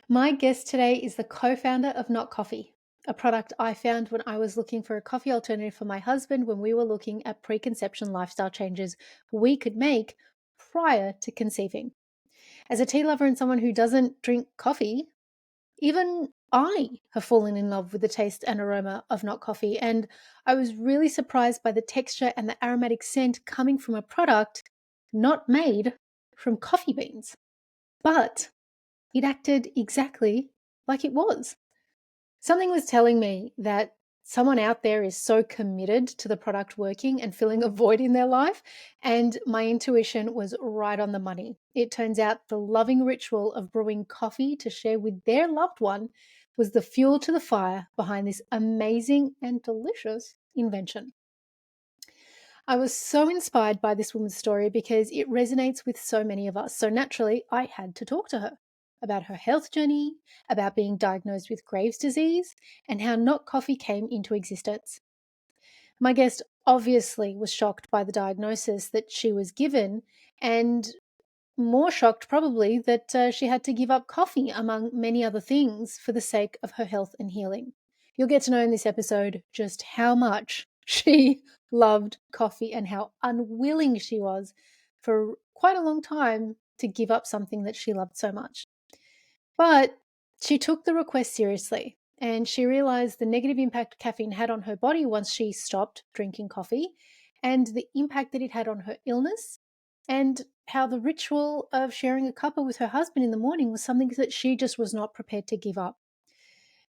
My guest today is the co-founder of Not Coffee, a product I found when I was looking for a coffee alternative for my husband when we were looking at preconception lifestyle changes we could make prior to conceiving. As a tea lover and someone who doesn't drink coffee, even I have fallen in love with the taste and aroma of Not Coffee, and I was really surprised by the texture and the aromatic scent coming from a product not made from coffee beans. But it acted exactly like it was. Something was telling me that someone out there is so committed to the product working and filling a void in their life, and my intuition was right on the money. It turns out the loving ritual of brewing coffee to share with their loved one was the fuel to the fire behind this amazing and delicious invention. I was so inspired by this woman's story because it resonates with so many of us. So naturally, I had to talk to her about her health journey, about being diagnosed with Graves' disease, and how Not Coffee came into existence. My guest obviously was shocked by the diagnosis that she was given, and more shocked probably that she had to give up coffee, among many other things, for the sake of her health and healing. You'll get to know in this episode just how much she loved coffee and how unwilling she was for quite a long time to give up something that she loved so much. But she took the request seriously and she realized the negative impact caffeine had on her body once she stopped drinking coffee and the impact that it had on her illness, and how the ritual of sharing a cuppa with her husband in the morning was something that she just was not prepared to give up.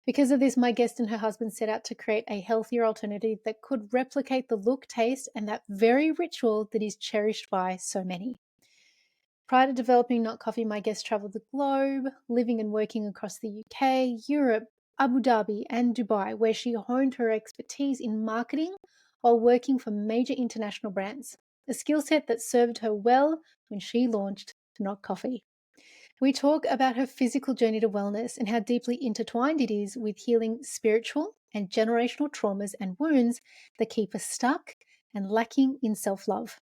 Because of this, my guest and her husband set out to create a healthier alternative that could replicate the look, taste, and that very ritual that is cherished by so many. Prior to developing Not Coffee, my guest traveled the globe, living and working across the UK, Europe, Abu Dhabi, and Dubai, where she honed her expertise in marketing while working for major international brands, a skill set that served her well when she launched Not Coffee. We talk about her physical journey to wellness and how deeply intertwined it is with healing spiritual and generational traumas and wounds that keep us stuck and lacking in self-love.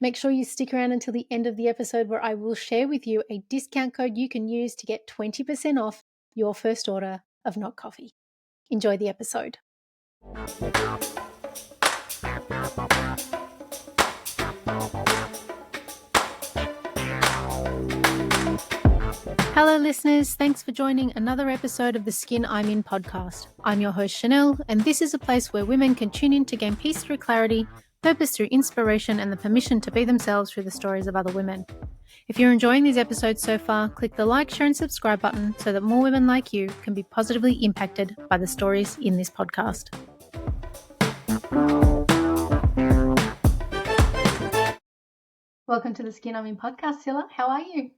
Make sure you stick around until the end of the episode where I will share with you a discount code you can use to get 20% off your first order of Not Coffee. Enjoy the episode. Hello, listeners. Thanks for joining another episode of the Skin I'm In podcast. I'm your host, Chanel, and this is a place where women can tune in to gain peace through clarity, purpose through inspiration, and the permission to be themselves through the stories of other women. If you're enjoying these episodes so far, click the like, share, and subscribe button so that more women like you can be positively impacted by the stories in this podcast. Welcome to the Skin I'm In podcast, Sila. How are you?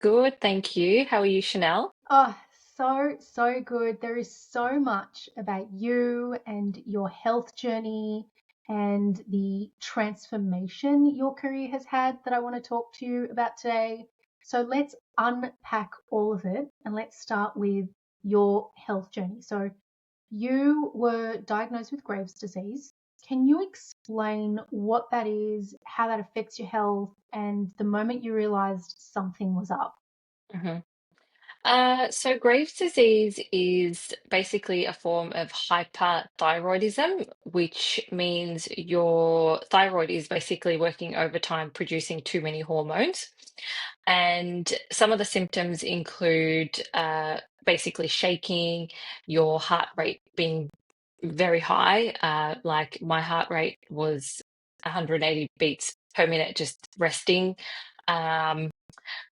Good, thank you. How are you, Chanel? Oh, so good. There is so much about you and your health journey and the transformation your career has had that I want to talk to you about today. So let's unpack all of it and let's start with your health journey. So you were diagnosed with Graves' disease. Can you explain what that is, how that affects your health, and the moment you realized something was up? hmm So Graves' disease is basically a form of hyperthyroidism, which means your thyroid is basically working overtime, producing too many hormones. And some of the symptoms include basically shaking, your heart rate being very high. Like my heart rate was 180 beats per minute, just resting. Um,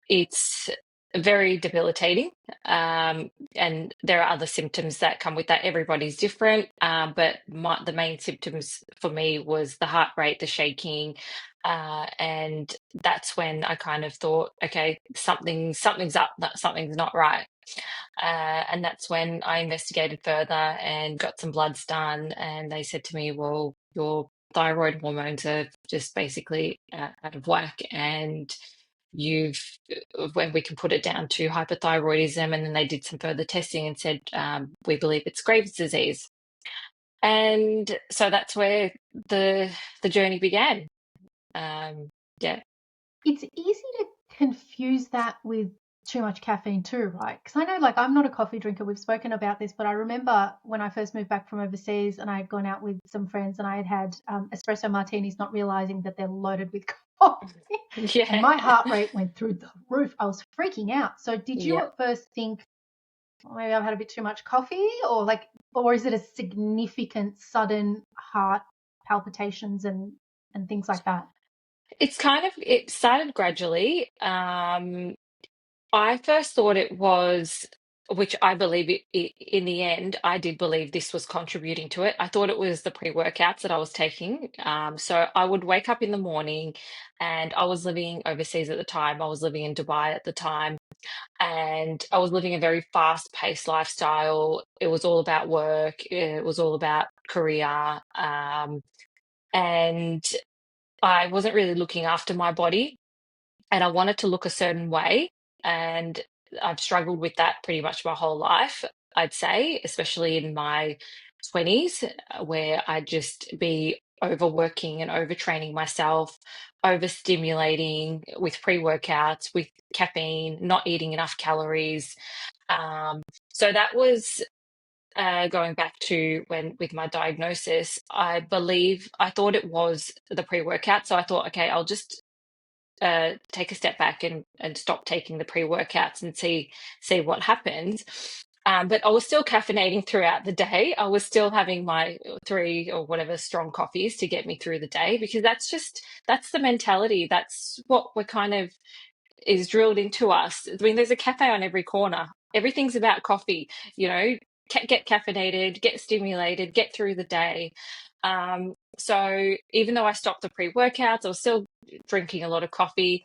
It's very debilitating. And there are other symptoms that come with that. Everybody's different. But the main symptoms for me was the heart rate, the shaking. And that's when I kind of thought, okay, something's up, something's not right. And that's when I investigated further and got some bloods done. And they said to me, well, your thyroid hormones are just basically out of whack. And you've when we can put it down to hypothyroidism, and then they did some further testing and said we believe it's Graves' disease, and so that's where the journey began. Yeah. It's easy to confuse that with too much caffeine too, right? Because I know, like, I'm not a coffee drinker. We've spoken about this, but I remember when I first moved back from overseas and I had gone out with some friends and I had had espresso martinis, not realizing that they're loaded with coffee. And Yeah. my heart rate went through the roof. I was freaking out. So, did you Yeah. at first think, "Oh, maybe I've had a bit too much coffee," or like, or is it a significant sudden heart palpitations and things like that? It started gradually. I first thought it was, which I believe in the end, I did believe this was contributing to it. I thought it was the pre-workouts that I was taking. So I would wake up in the morning, and I was living overseas at the time. I was living in Dubai at the time, and I was living a very fast-paced lifestyle. It was all about work. It was all about career. And I wasn't really looking after my body, and I wanted to look a certain way. And I've struggled with that pretty much my whole life, I'd say, especially in my 20s, where I'd just be overworking and overtraining myself, overstimulating with pre workouts, with caffeine, not eating enough calories. Um, so that was. Going back to when with my diagnosis, I believe I thought it was the pre workout. So I thought, okay, I'll just take a step back and stop taking the pre-workouts and see what happens. But I was still caffeinating throughout the day. I was still having my three or whatever strong coffees to get me through the day, because that's the mentality. That's what we're kind of is drilled into us. I mean, there's a cafe on every corner. Everything's about coffee, you know, get caffeinated, get stimulated, get through the day. So even though I stopped the pre-workouts, I was still drinking a lot of coffee.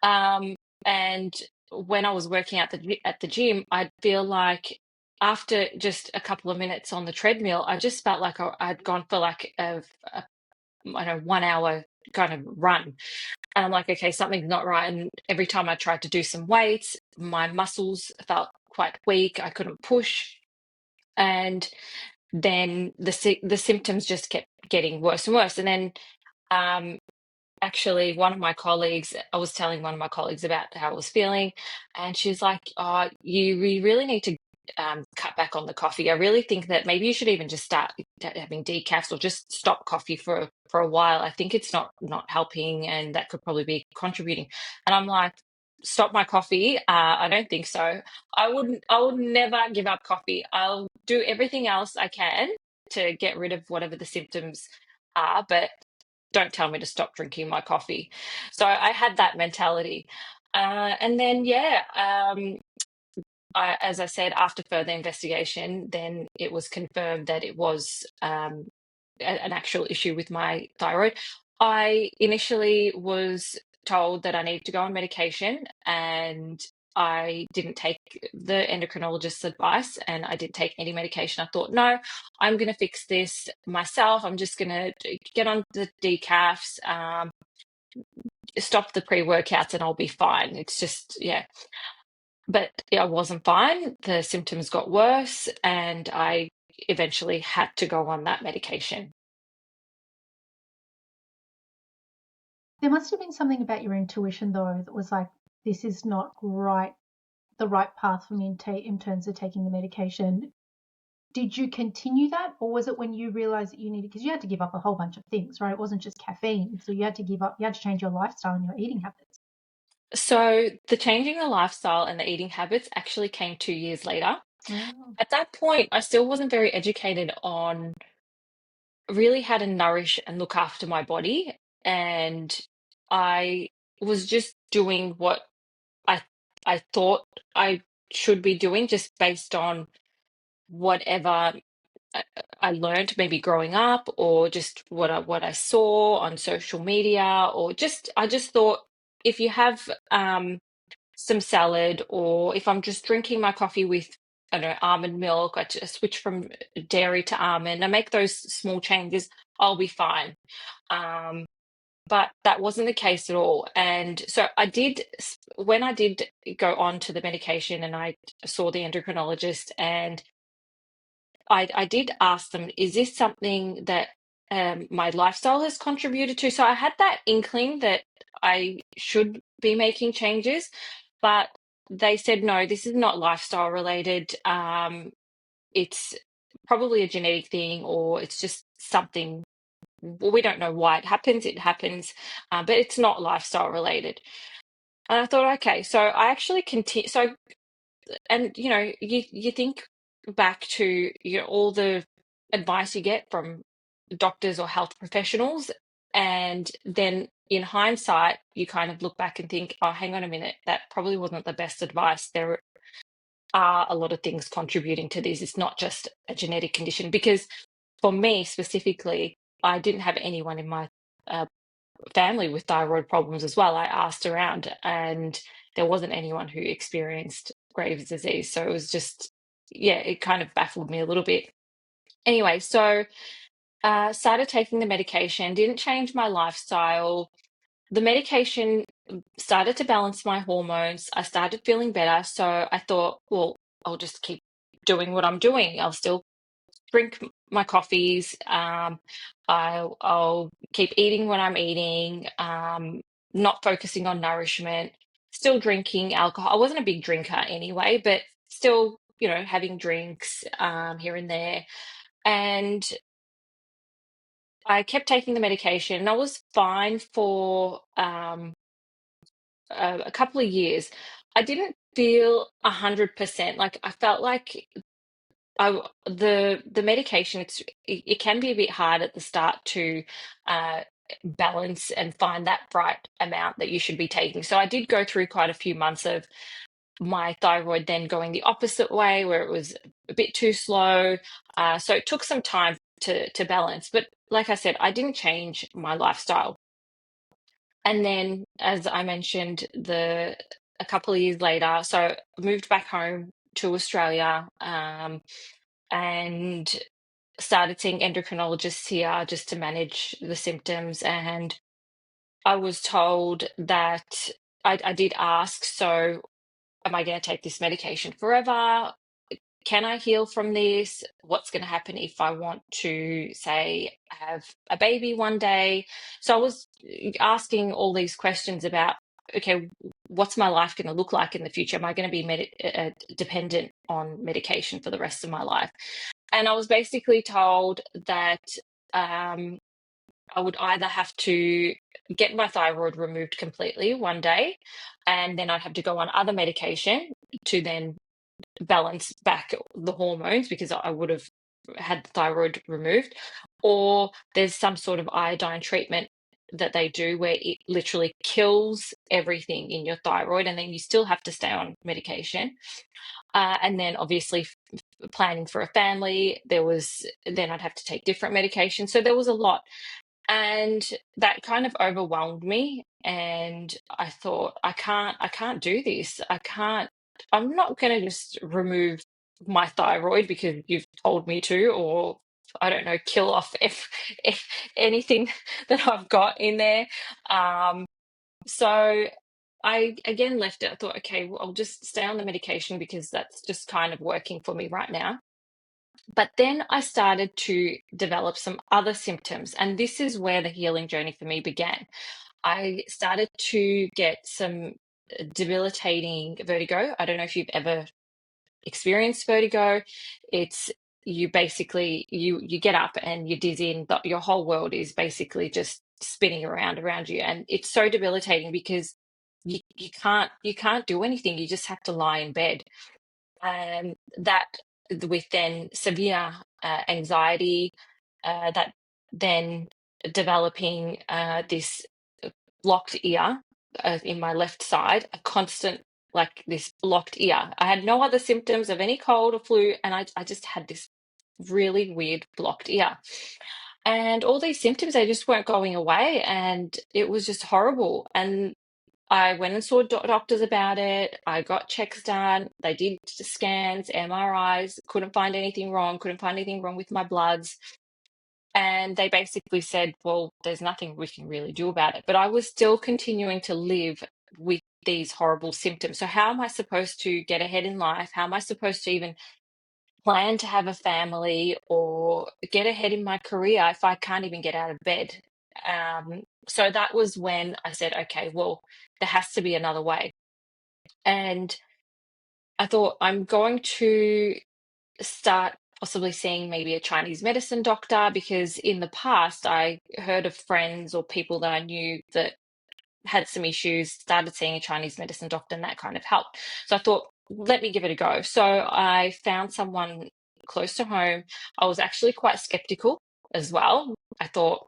Um, and when I was working at the gym, I'd feel like after just a couple of minutes on the treadmill, I just felt like I'd gone for like a I don't know, 1 hour kind of run. And I'm like, okay, something's not right. And every time I tried to do some weights, my muscles felt quite weak. I couldn't push. And then the symptoms just kept getting worse and worse. And then um, actually, one of my colleagues, I was telling one of my colleagues about how I was feeling, and she's like, "Oh, we really need to cut back on the coffee. I really think that maybe you should even just start having decafs or just stop coffee for a while. I think it's not helping, and that could probably be contributing." And I'm like, "Stop my coffee? I don't think so. I would never give up coffee. I'll do everything else I can to get rid of whatever the symptoms are, but." Don't tell me to stop drinking my coffee. So I had that mentality. And then, yeah, as I said, after further investigation, then it was confirmed that it was an actual issue with my thyroid. I initially was told that I needed to go on medication, and I didn't take the endocrinologist's advice, and I didn't take any medication. I thought, no, I'm going to fix this myself. I'm just going to get on the decafs, stop the pre workouts, and I'll be fine. It's just, yeah. But yeah, I wasn't fine. The symptoms got worse, and I eventually had to go on that medication. There must have been something about your intuition though that was like, this is not the right path for me in terms of taking the medication. Did you continue that, or was it when you realized that you needed, because you had to give up a whole bunch of things, right? It wasn't just caffeine. So you had to give up, you had to change your lifestyle and your eating habits. So the changing the lifestyle and the eating habits actually came 2 years later. Oh. At that point, I still wasn't very educated on really how to nourish and look after my body. And I was just doing what I I thought I should be doing, just based on whatever I, I learned maybe growing up, or just what I saw on social media, or just I just thought if you have some salad, or if I'm just drinking my coffee with, I don't know, almond milk, I just switch from dairy to almond. I make those small changes, I'll be fine. Um, but that wasn't the case at all. And so when I did go on to the medication, and I saw the endocrinologist, and I did ask them, is this something that my lifestyle has contributed to? So I had that inkling that I should be making changes, but they said, no, this is not lifestyle related. It's probably a genetic thing, or it's just something. Well, we don't know why it happens. It happens, but it's not lifestyle related. And I thought, okay, so I actually continue. So, and you think back to all the advice you get from doctors or health professionals, and then in hindsight, you kind of look back and think, oh, hang on a minute, that probably wasn't the best advice. There are a lot of things contributing to this. It's not just a genetic condition, because for me specifically, I didn't have anyone in my uh, family with thyroid problems as well. I asked around, and there wasn't anyone who experienced Graves' disease. So it was just, yeah, it kind of baffled me a little bit. Anyway, so started taking the medication, didn't change my lifestyle. The medication started to balance my hormones. I started feeling better. So I thought, well, I'll just keep doing what I'm doing. I'll still drink my coffees. I'll keep eating when I'm eating, not focusing on nourishment, still drinking alcohol. I wasn't a big drinker anyway, but still, having drinks here and there. And I kept taking the medication, and I was fine for a couple of years. I didn't feel 100%. Like I felt like the medication, it can be a bit hard at the start to uh, balance and find that right amount that you should be taking. So I did go through quite a few months of my thyroid then going the opposite way, where it was a bit too slow. So it took some time to balance. But like I said, I didn't change my lifestyle. And then, as I mentioned, a couple of years later, so I moved back home to Australia, and started seeing endocrinologists here just to manage the symptoms. And I was told that I did ask, so am I going to take this medication forever? Can I heal from this? What's going to happen if I want to, say, have a baby one day? So I was asking all these questions about, okay, what's my life going to look like in the future? Am I going to be dependent on medication for the rest of my life? And I was basically told that um, I would either have to get my thyroid removed completely one day, and then I'd have to go on other medication to then balance back the hormones, because I would have had the thyroid removed, or there's some sort of iodine treatment that they do where it literally kills everything in your thyroid, and then you still have to stay on medication. And then obviously planning for a family, then I'd have to take different medications. So there was a lot. And that kind of overwhelmed me. And I thought, I can't do this. I'm not going to just remove my thyroid because you've told me to, or I don't know, kill off if anything that I've got in there. Um, so I again left it. I thought, okay, well, I'll just stay on the medication because that's just kind of working for me right now. But then I started to develop some other symptoms, and this is where the healing journey for me began. I started to get some debilitating vertigo. I don't know if you've ever experienced vertigo. It's you basically you get up and you're dizzy, and your whole world is basically just spinning around you, and it's so debilitating because you can't do anything. You just have to lie in bed. That with then severe anxiety, that then developing this blocked ear in my left side, a constant, like, this blocked ear. I had no other symptoms of any cold or flu, and I just had this really weird blocked ear. And all these symptoms, they just weren't going away, and it was just horrible. And I went and saw doctors about it. I got checks done. They did scans, MRIs, couldn't find anything wrong, couldn't find anything wrong with my bloods. And they basically said, well, there's nothing we can really do about it. But I was still continuing to live with these horrible symptoms. So, how am I supposed to get ahead in life? How am I supposed to even plan to have a family or get ahead in my career if I can't even get out of bed? So that was when I said, okay, well, there has to be another way. And I thought I'm going to start possibly seeing maybe a Chinese medicine doctor, because in the past I heard of friends or people that I knew that had some issues, started seeing a Chinese medicine doctor, and that kind of helped. So I thought, let me give it a go. So I found someone close to home. I was actually quite skeptical as well. I thought,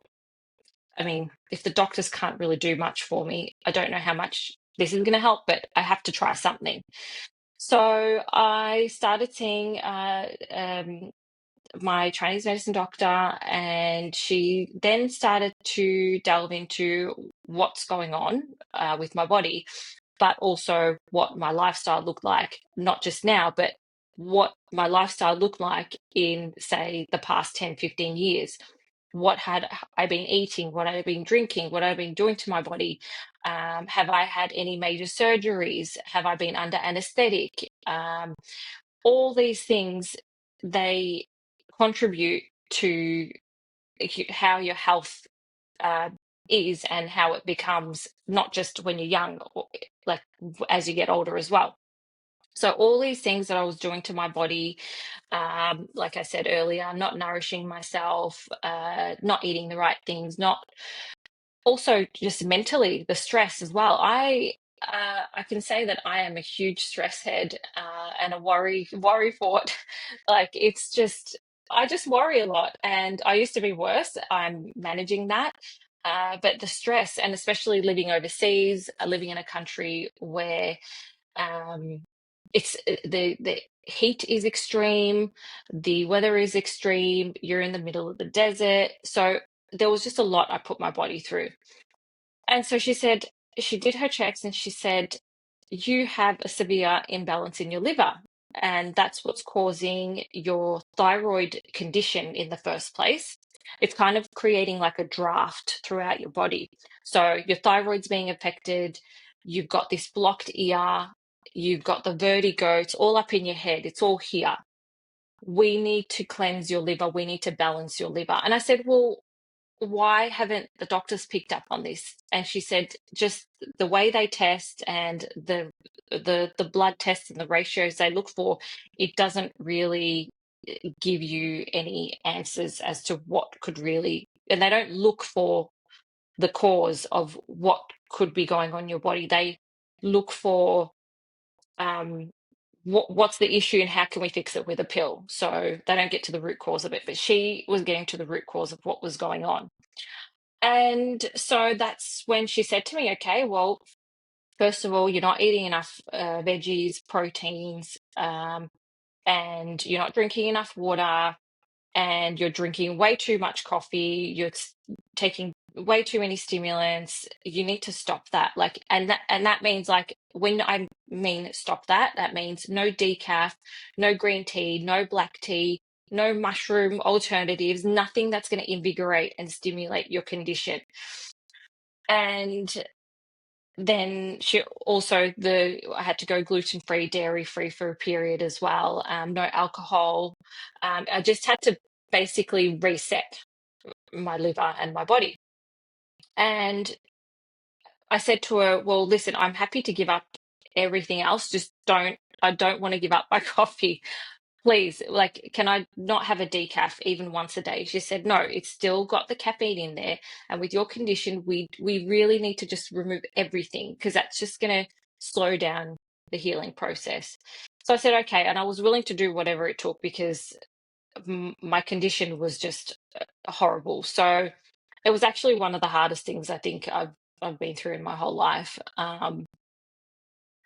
I mean, if the doctors can't really do much for me, I don't know how much this is going to help, but I have to try something. So I started seeing my Chinese medicine doctor, and she then started to delve into what's going on with my body, but also what my lifestyle looked like, not just now, but what my lifestyle looked like in, say, the past 10, 15 years. What had I been eating? What had I been drinking? What had I been doing to my body? Have I had any major surgeries? Have I been under anesthetic? All these things, they contribute to how your health uh, is, and how it becomes, not just when you're young, or like as you get older as well. So all these things that I was doing to my body, like I said earlier, not nourishing myself, not eating the right things, not, also just mentally, the stress as well. I can say that I am a huge stress head, and a worry fort. Like, it's just, I just worry a lot, and I used to be worse. I'm managing that. But the stress, and especially living overseas, living in a country where um, it's the heat is extreme, the weather is extreme. You're in the middle of the desert, so there was just a lot I put my body through. And so she said, she did her checks, and she said, you have a severe imbalance in your liver. And that's what's causing your thyroid condition in the first place. It's kind of creating like a draft throughout your body. So your thyroid's being affected. You've got this blocked ear. You've got the vertigo. It's all up in your head. It's all here. We need to cleanse your liver. We need to balance your liver. And I said, well, why haven't the doctors picked up on this? And she said, just the way they test, and the blood tests and the ratios they look for, it doesn't really give you any answers as to what could really, and they don't look for the cause of what could be going on in your body. They look for um what's the issue and how can we fix it with a pill. So they don't get to the root cause of it, but she was getting to the root cause of what was going on. And so that's when she said to me, okay, well, first of all, you're not eating enough veggies, proteins, and you're not drinking enough water, and you're drinking way too much coffee. You're taking way too many stimulants. You need to stop that. Like, and that means, like, when I mean stop that, that means no decaf, no green tea, no black tea, no mushroom alternatives, nothing that's going to invigorate and stimulate your condition. And then she also, the I had to go gluten free, dairy free for a period as well. No alcohol. I just had to basically reset my liver and my body. And I said to her, well, listen, I'm happy to give up everything else. Just I don't want to give up my coffee. Please, like, can I not have a decaf even once a day? She said, no, it's still got the caffeine in there. And with your condition, we really need to just remove everything, because that's just going to slow down the healing process. So I said, okay. And I was willing to do whatever it took, because my condition was just horrible. So it was actually one of the hardest things I think I've been through in my whole life.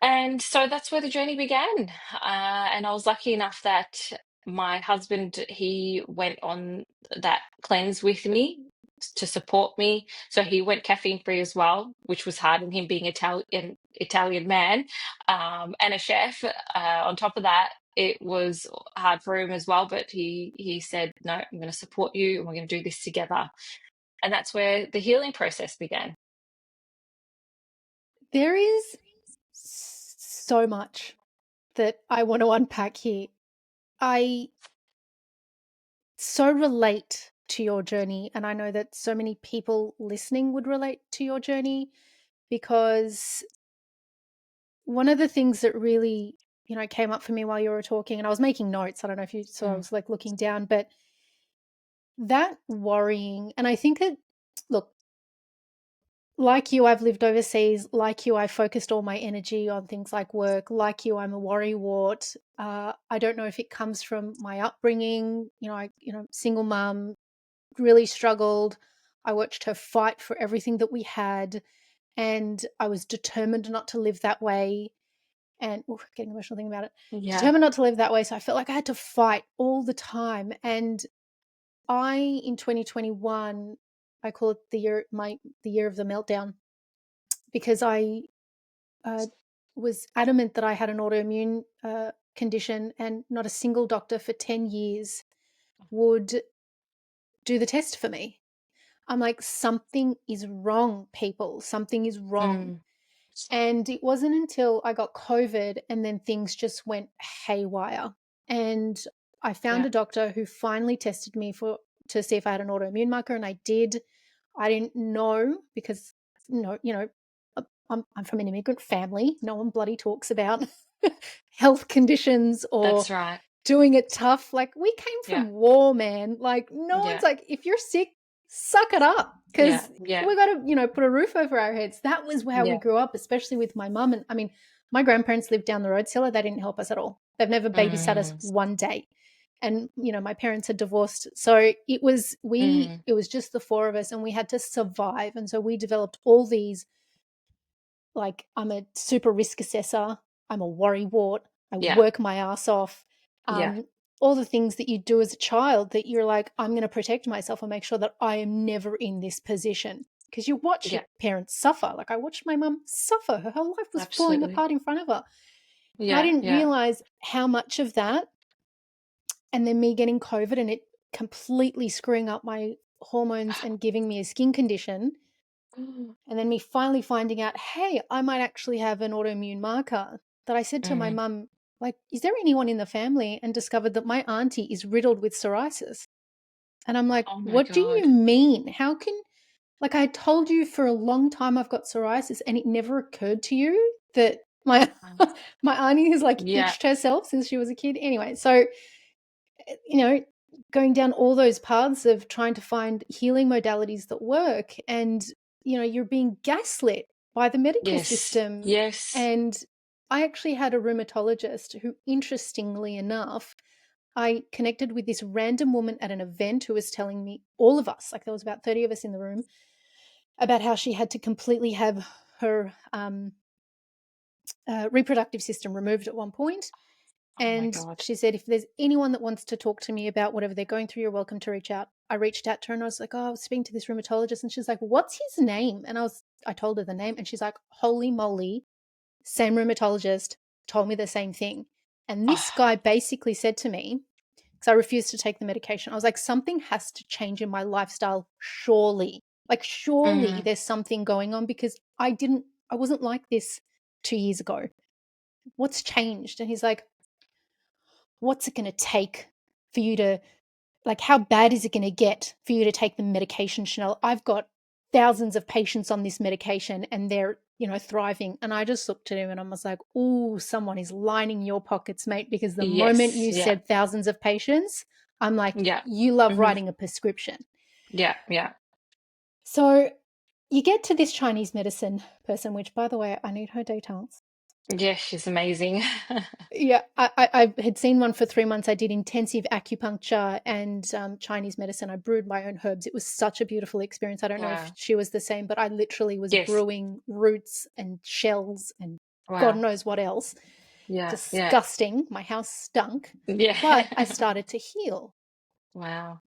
And so that's where the journey began. And I was lucky enough that my husband, he went on that cleanse with me to support me. So he went caffeine free as well, which was hard, in him being Italian man, and a chef. On top of that, it was hard for him as well. But he said, "No, I'm going to support you, and we're going to do this together." And that's where the healing process began. There is so much that I want to unpack here. I so relate to your journey, and I know that so many people listening would relate to your journey, because one of the things that really, came up for me while you were talking, and I was making notes. I don't know if you saw, I Mm. was like looking down, but that worrying, and I think that, look, like you, I've lived overseas. Like you, I focused all my energy on things like work. Like you, I'm a worrywart. I don't know if it comes from my upbringing. Single mom, really struggled. I watched her fight for everything that we had, and I was determined not to live that way. And getting emotional thinking about it. Yeah. Determined not to live that way, so I felt like I had to fight all the time. And in 2021, I call it the year of the meltdown, because I uh, was adamant that I had an autoimmune condition, and not a single doctor for 10 years would do the test for me. I'm like, something is wrong, people. Something is wrong. Mm. And it wasn't until I got COVID and then things just went haywire. And I found Yeah. a doctor who finally tested me to see if I had an autoimmune marker, and I did. I didn't know because, I'm from an immigrant family. No one bloody talks about health conditions or That's right. doing it tough. Like, we came Yeah. from war, man. Like, no one's Yeah. like, if you're sick, suck it up, Yeah. because Yeah. we got to, put a roof over our heads. That was how we Yeah. grew up, especially with my mum. And I mean, my grandparents lived down the road, Sila. They didn't help us at all. They've never babysat us Mm. one day. And, my parents had divorced. So Mm. it was just the four of us, and we had to survive. And so we developed all these, like, I'm a super risk assessor, I'm a worrywart, I Yeah. work my ass off. Yeah. All the things that you do as a child that you're like, I'm going to protect myself and make sure that I am never in this position. Because you watch your Yeah. parents suffer. Like, I watched my mum suffer. Her whole life was falling Absolutely. apart in front of her. And I Yeah. didn't Yeah. realize how much of that, and then me getting COVID and it completely screwing up my hormones and giving me a skin condition, and then me finally finding out, hey, I might actually have an autoimmune marker, that I said to my Mm. mum, like, is there anyone in the family? And discovered that my auntie is riddled with psoriasis. And I'm like, Oh my what do you God. mean? How can, like, I told you for a long time I've got psoriasis, and it never occurred to you that my Um, my auntie has like Yeah. itched herself since she was a kid. Anyway, so, you know, going down all those paths of trying to find healing modalities that work, and, you're being gaslit by the medical Yes. system. Yes. And I actually had a rheumatologist who, interestingly enough, I connected with this random woman at an event who was telling me, all of us, like there was about 30 of us in the room, about how she had to completely have her reproductive system removed at one point. Oh my And God. she said, if there's anyone that wants to talk to me about whatever they're going through, you're welcome to reach out. I reached out to her and I was like, oh, I was speaking to this rheumatologist. And she's like, what's his name? And I told her the name, and she's like, holy moly, same rheumatologist, told me the same thing. And this Oh. guy basically said to me, because I refused to take the medication, I was like, something has to change in my lifestyle, surely. Like, surely Mm. there's something going on, because I wasn't like this 2 years ago. What's changed? And he's like, what's it going to take for you to, like, how bad is it going to get for you to take the medication, Chanel? I've got thousands of patients on this medication and they're, thriving. And I just looked at him and I was like, oh, someone is lining your pockets, mate, because the moment Yes. you Yeah. said thousands of patients, I'm like, Yeah. you love Hmm. writing a prescription. Yeah. Yeah. So you get to this Chinese medicine person, which, by the way, I need her details. Yeah. She's amazing. Yeah, I had seen one for 3 months. I did intensive acupuncture and Chinese medicine. I brewed my own herbs. It was such a beautiful experience. I don't know if Wow. she was the same, but I literally was Yes. brewing roots and shells and God Wow. knows what else. Yeah. Yeah. Disgusting. My house stunk, Yeah. but I started to heal. Wow.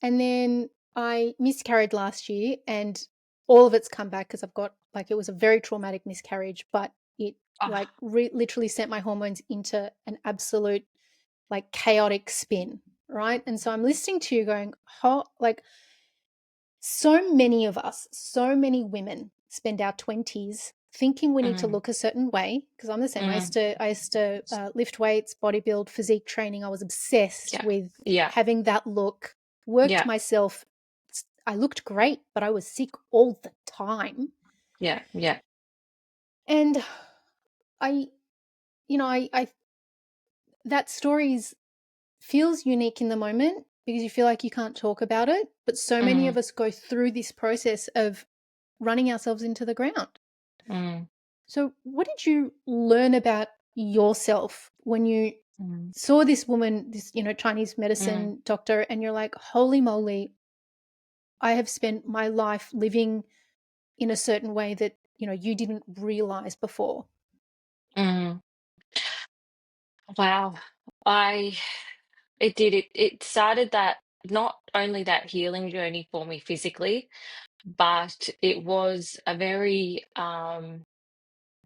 And then I miscarried last year, and all of it's come back because I've got, like, it was a very traumatic miscarriage, but it, like, Ah. literally sent my hormones into an absolute, like, chaotic spin, right? And so I'm listening to you going, like, so many of us, so many women spend our 20s thinking we need to Mm. look a certain way, because I'm the same. Mm. I used to lift weights, bodybuild, physique training. I was obsessed Yeah. with Yeah. having that look, worked Yeah. myself. I looked great, but I was sick all the time. Yeah. Yeah. And I, I that story's feels unique in the moment because you feel like you can't talk about it, but so many Mm, of us go through this process of running ourselves into the ground. mm, So, what did you learn about yourself when you mm, saw this woman, this, Chinese mm, medicine doctor, and you're like, holy moly, I have spent my life living in a certain way that, you didn't realize before? mm. Wow. I it did it started that not only that healing journey for me physically, but it was a very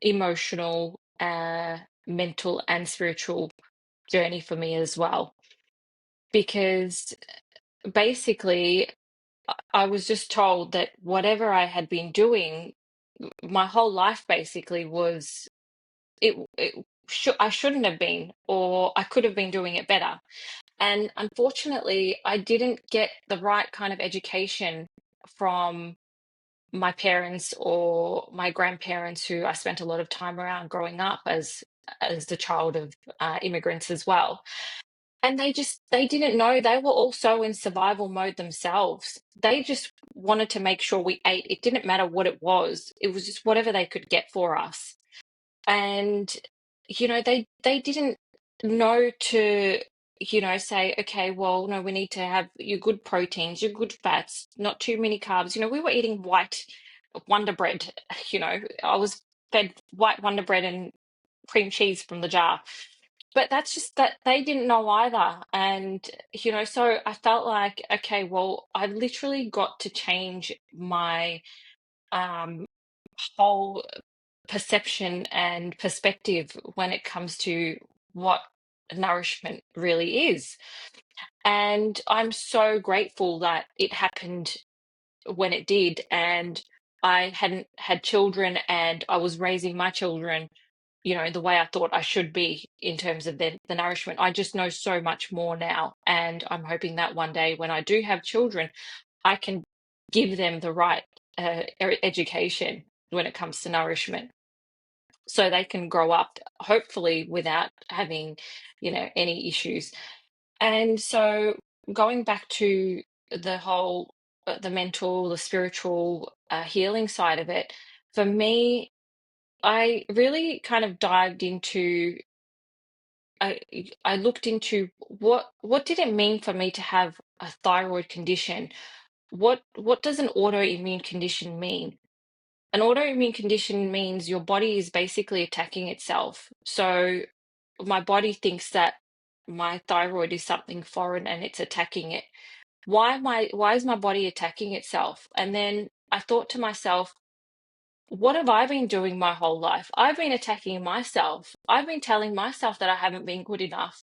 emotional, mental and spiritual journey for me as well. Because basically I was just told that whatever I had been doing my whole life basically was I shouldn't have been, or I could have been doing it better. And unfortunately, I didn't get the right kind of education from my parents or my grandparents, who I spent a lot of time around growing up as the child of immigrants as well. And they didn't know, they were also in survival mode themselves. They just wanted to make sure we ate. It didn't matter what it was. It was just whatever they could get for us. And they didn't know to say, okay, well, no, we need to have your good proteins, your good fats, not too many carbs. We were eating white Wonder Bread. I was fed white Wonder Bread and cream cheese from the jar, but that's just that they didn't know either. And so I felt like, okay, well, I literally got to change my um whole perception and perspective when it comes to what nourishment really is. And I'm so grateful that it happened when it did. And I hadn't had children and I was raising my children, the way I thought I should be in terms of the nourishment. I just know so much more now. And I'm hoping that one day when I do have children, I can give them the right education when it comes to nourishment, so they can grow up hopefully without having any issues. And so going back to the whole the mental, the spiritual, healing side of it, for me, I really kind of dived into I I looked into what did it mean for me to have a thyroid condition. What does an autoimmune condition mean? An autoimmune condition means your body is basically attacking itself. So my body thinks that my thyroid is something foreign and it's attacking it. Why is my body attacking itself? And then I thought to myself, what have I been doing my whole life? I've been attacking myself. I've been telling myself that I haven't been good enough.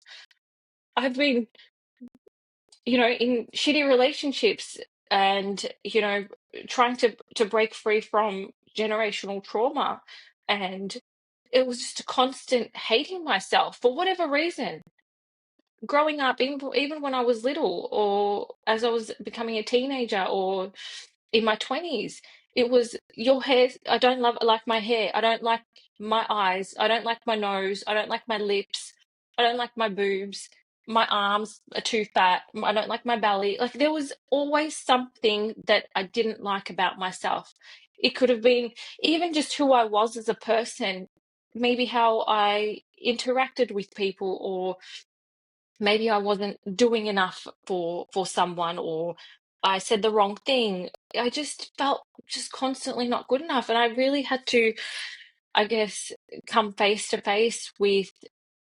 I've been, in shitty relationships and, trying to break free from generational trauma. And it was just a constant hating myself for whatever reason. Growing up, even when I was little, or as I was becoming a teenager, or in my 20s, it was your hair. I don't like my hair. I don't like my eyes. I don't like my nose. I don't like my lips. I don't like my boobs. My arms are too fat. I don't like my belly. Like, there was always something that I didn't like about myself. It could have been even just who I was as a person, maybe how I interacted with people, or maybe I wasn't doing enough for someone, or I said the wrong thing. I just felt just constantly not good enough, and I really had to, I guess, come face to face with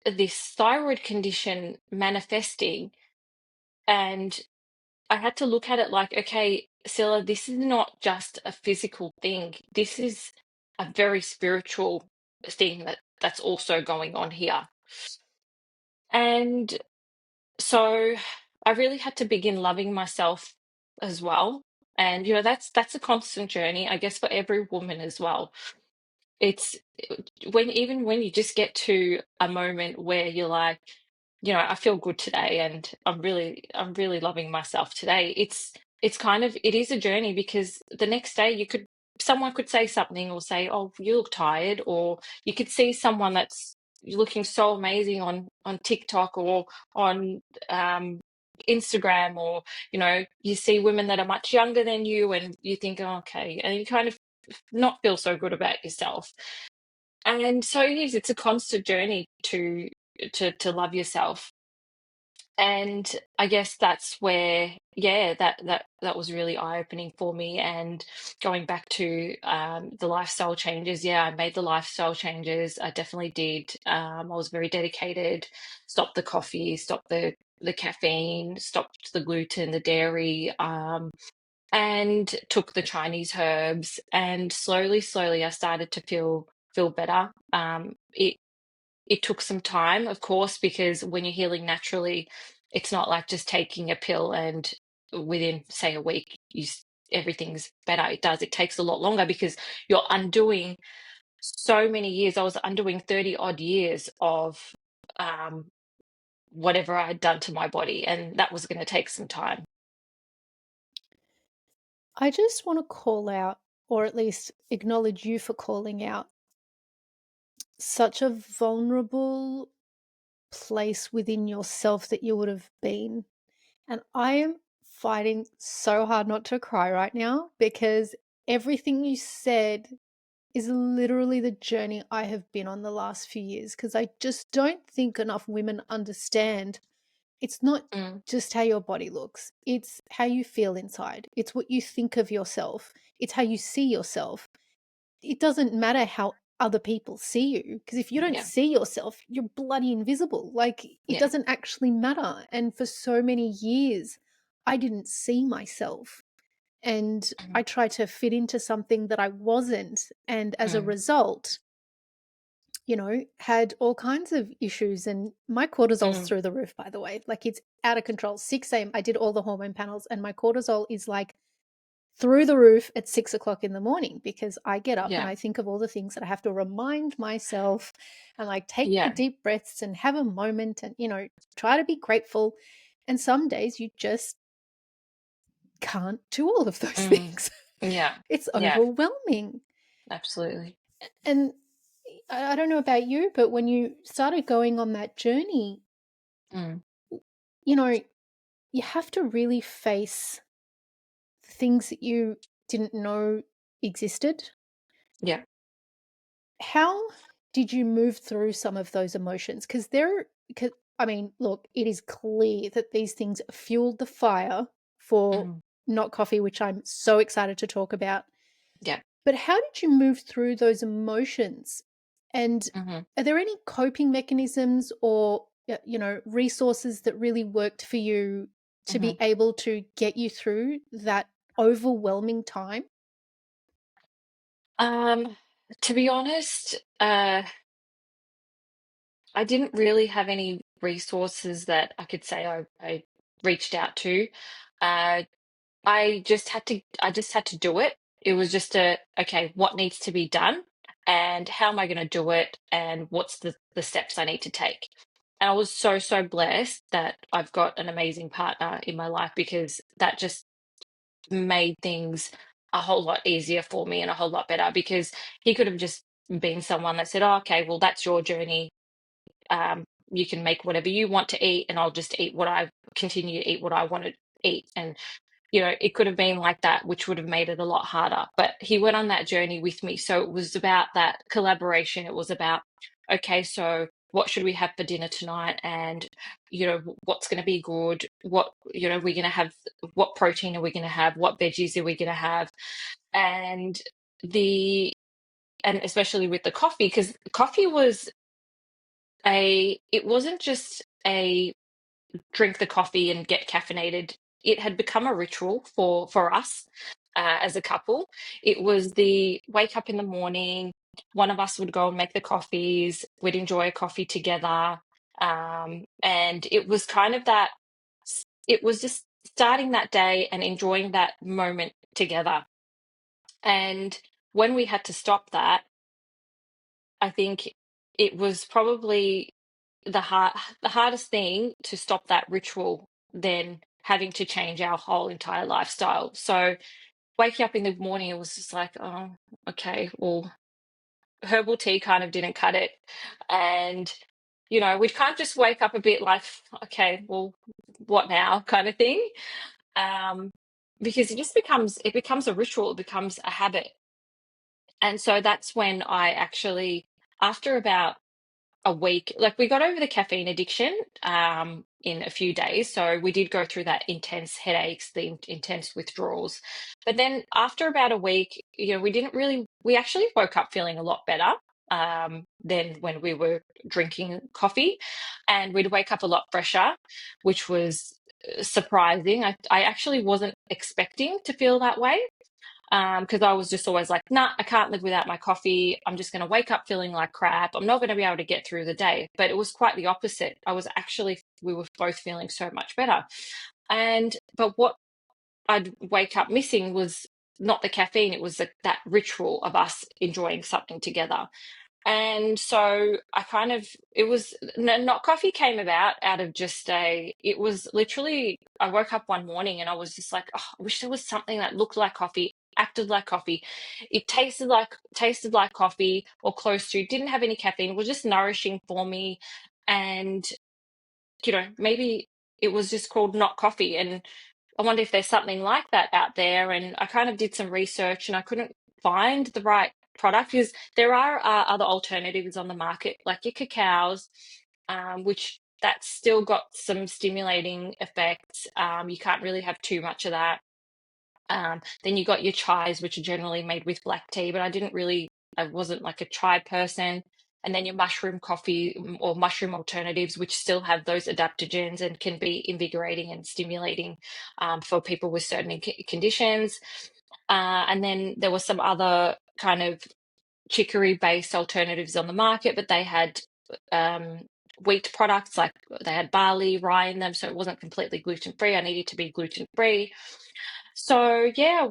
this thyroid condition manifesting. And I had to look at it like, okay, Scylla, this is not just a physical thing. This is a very spiritual thing that's also going on here. And so I really had to begin loving myself as well. And that's a constant journey, I guess, for every woman as well. It's when you just get to a moment where you're like, I feel good today, and I'm really loving myself today. It's kind of, it is a journey, because the next day someone could say something, or say, oh, you look tired, or you could see someone that's looking so amazing on TikTok or on um, Instagram, or you see women that are much younger than you, and you think, oh, okay, and you kind of not feel so good about yourself. And so it is. It's a constant journey to love yourself. And I guess that's where, yeah, that was really eye-opening for me. And going back to the lifestyle changes, yeah, I made the lifestyle changes. I definitely did. I was very dedicated. Stopped the coffee, stopped the caffeine, stopped the gluten, the dairy, and took the Chinese herbs. And slowly, slowly, I started to feel better. It took some time, of course, because when you're healing naturally, it's not like just taking a pill and within, say, a week, everything's better. It takes a lot longer because you're undoing so many years. I was undoing 30 odd years of um, whatever I had done to my body, and that was going to take some time. I just want to call out, or at least acknowledge you for calling out such a vulnerable place within yourself that you would have been. And I am fighting so hard not to cry right now because everything you said is literally the journey I have been on the last few years. Because I just don't think enough women understand it's not Mm, just how your body looks, it's how you feel inside, it's what you think of yourself, it's how you see yourself. It doesn't matter how other people see you, because if you don't yeah, see yourself, you're bloody invisible. Like, it yeah, doesn't actually matter. And for so many years, I didn't see myself. And mm, I tried to fit into something that I wasn't. And as a mm, result, had all kinds of issues. And my cortisol's mm, through the roof, by the way. Like, it's out of control. 6 a.m., I did all the hormone panels, and my cortisol is like through the roof at 6 o'clock in the morning because I get up and yeah, I think of all the things that I have to remind myself and like take the yeah, deep breaths and have a moment and, try to be grateful. And some days you just can't do all of those mm, things. yeah, It's yeah, overwhelming. absolutely. And I don't know about you, but when you started going on that journey, Mm, you know, you have to really face things that you didn't know existed. yeah. How did you move through some of those emotions? Because I mean, look, it is clear that these things fueled the fire for Mm, Not Coffee, which I'm so excited to talk about. yeah. But how did you move through those emotions? And Mhm, are there any coping mechanisms or, resources that really worked for you to mhm. be able to get you through that overwhelming time? Um, to be honest, I didn't really have any resources that I could say I reached out to. Uh, I just had to do it. It was just okay, what needs to be done and how am I going to do it and what's the steps I need to take. And I was so, so blessed that I've got an amazing partner in my life because that just made things a whole lot easier for me and a whole lot better because he could have just been someone that said, oh, okay, well, that's your journey. You can make whatever you want to eat, and I'll just continue to eat what I want to eat. And, it could have been like that, which would have made it a lot harder. But he went on that journey with me. So it was about that collaboration. It was about, okay, so what should we have for dinner tonight? And, what's going to be good? We're going to have, what protein are we going to have? What veggies are we going to have? And the, and especially with the coffee, because coffee was it wasn't just a drink the coffee and get caffeinated. It had become a ritual for us as a couple. It was the wake up in the morning. One of us would go and make the coffees. We'd enjoy a coffee together, and it was kind of that. It was just starting that day and enjoying that moment together. And when we had to stop that, I think it was probably the hardest thing to stop that ritual than having to change our whole entire lifestyle. So waking up in the morning, it was just like, oh, okay, well, herbal tea kind of didn't cut it. And, we'd kind of just wake up a bit like, okay, well, what now kind of thing. Um, because it becomes a ritual, it becomes a habit. And so that's when I actually, after about a week, like we got over the caffeine addiction in a few days. So we did go through that intense headaches, the intense withdrawals. But then after about a week, we actually woke up feeling a lot better than when we were drinking coffee. And we'd wake up a lot fresher, which was surprising. I actually wasn't expecting to feel that way, because I was just always like, nah, I can't live without my coffee. I'm just going to wake up feeling like crap. I'm not going to be able to get through the day. But it was quite the opposite. We were both feeling so much better. But what I'd wake up missing was not the caffeine, it was that ritual of us enjoying something together. And so it was not coffee came about out of it was literally, I woke up one morning and I was just like, oh, I wish there was something that looked like coffee, acted like coffee. It tasted like coffee or close to, didn't have any caffeine, was just nourishing for me. And, maybe it was just called not coffee. And I wonder if there's something like that out there. And I kind of did some research and I couldn't find the right product, because there are other alternatives on the market, like your cacaos, which that's still got some stimulating effects. You can't really have too much of that. Then you got your chais, which are generally made with black tea, but I wasn't like a chai person. And then your mushroom coffee, or mushroom alternatives, which still have those adaptogens and can be invigorating and stimulating for people with certain conditions. And then there were some other kind of chicory-based alternatives on the market, but they had um, wheat products, like they had barley, rye in them, so it wasn't completely gluten-free. I needed to be gluten-free. So yeah,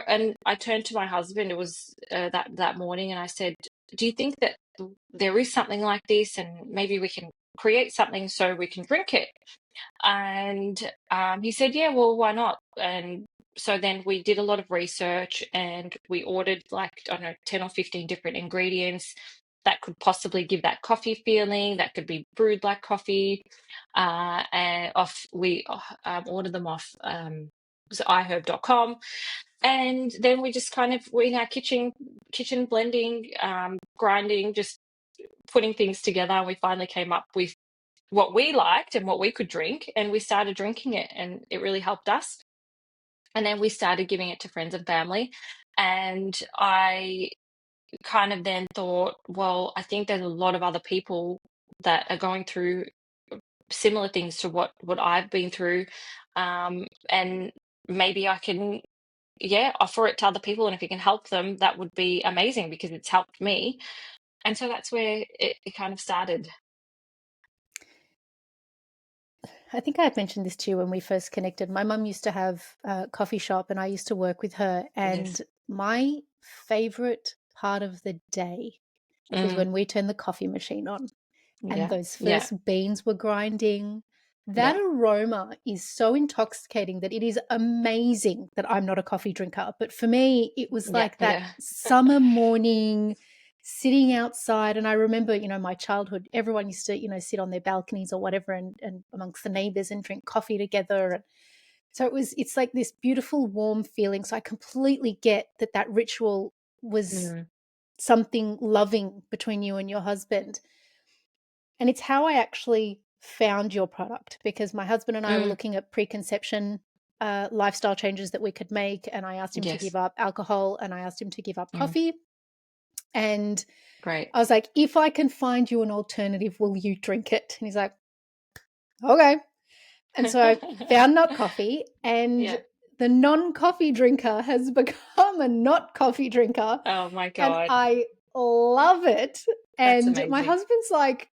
and I turned to my husband. It was that morning, and I said, "Do you think that there is something like this, and maybe we can create something so we can drink it?" And he said, "Yeah, well, why not?" And so then we did a lot of research, and we ordered, like, I don't know, 10 or 15 different ingredients that could possibly give that coffee feeling, that could be brewed like coffee. And we ordered them off so iherb.com. And then we just we're in our kitchen blending, grinding, just putting things together. And we finally came up with what we liked and what we could drink, and we started drinking it, and it really helped us. And then we started giving it to friends and family. And I kind of then thought, well, I think there's a lot of other people that are going through similar things to what I've been through. And maybe I can, yeah, offer it to other people. And if it can help them, that would be amazing, because it's helped me. And so that's where it kind of started. I think I had mentioned this to you when we first connected. My mum used to have a coffee shop and I used to work with her. And Yes. my favorite part of the day was Mm, when we turned the coffee machine on and yeah. those Yeah. first beans were grinding. That Yeah. aroma is so intoxicating that it is amazing that I'm not a coffee drinker. But for me, it was Yeah. like that Yeah. summer morning sitting outside. And I remember, my childhood, everyone used to, sit on their balconies or whatever and amongst the neighbors and drink coffee together. And so it's like this beautiful, warm feeling. So I completely get that ritual was Mm, something loving between you and your husband. And it's how I actually found your product, because my husband and I were mm, looking at preconception lifestyle changes that we could make. And I asked him to yes. give up alcohol and I asked him to give up Mm, coffee. And great. I was like, if I can find you an alternative, will you drink it? And he's like, okay. And so I found not coffee, and Yeah. the non coffee drinker has become a not coffee drinker. Oh my And God. I love it. That's And my amazing. husband's like,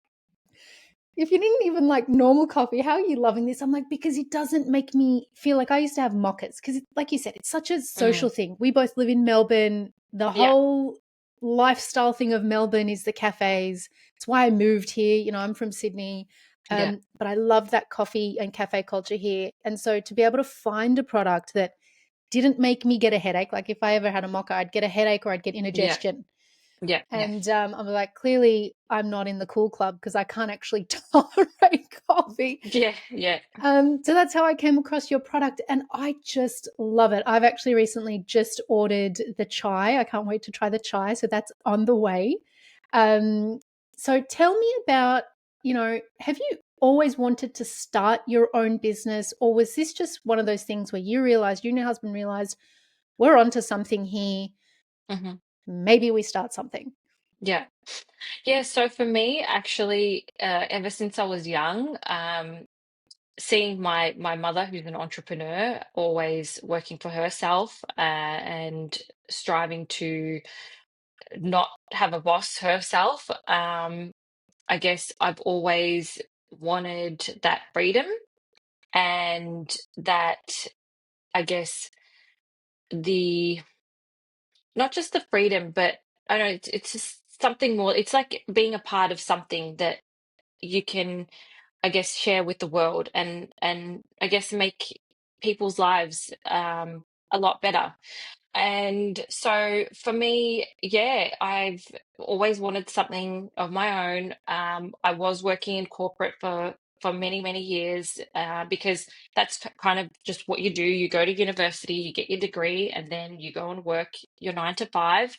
if you didn't even like normal coffee, how are you loving this? I'm like, because it doesn't make me feel like I used to have mockers. Because, like you said, it's such a Mm, social thing. We both live in Melbourne. The yeah. whole lifestyle thing of Melbourne is the cafes. It's why I moved here. I'm from Sydney. Yeah. But I love that coffee and cafe culture here. And so to be able to find a product that didn't make me get a headache, like if I ever had a mocha, I'd get a headache or I'd get Yeah. indigestion. Yeah, yeah. And I'm like, clearly, I'm not in the cool club because I can't actually tolerate coffee. Yeah, yeah. So that's how I came across your product, and I just love it. I've actually recently just ordered the chai. I can't wait to try the chai, so that's on the way. Um, so tell me about, have you always wanted to start your own business, or was this just one of those things where you and your husband realized we're onto something here? Mhm. Maybe we start something. Yeah. Yeah, so for me, actually, ever since I was young, seeing my mother, who's an entrepreneur, always working for herself, and striving to not have a boss herself, I guess I've always wanted that freedom and that, I guess, the not just the freedom, but I don't know, it's just something more. It's like being a part of something that you can, I guess, share with the world and I guess make people's lives a lot better. And so for me, yeah, I've always wanted something of my own. I was working in corporate for many, many years, because that's kind of just what you do. You go to university, you get your degree, and then you go and work your 9 to 5,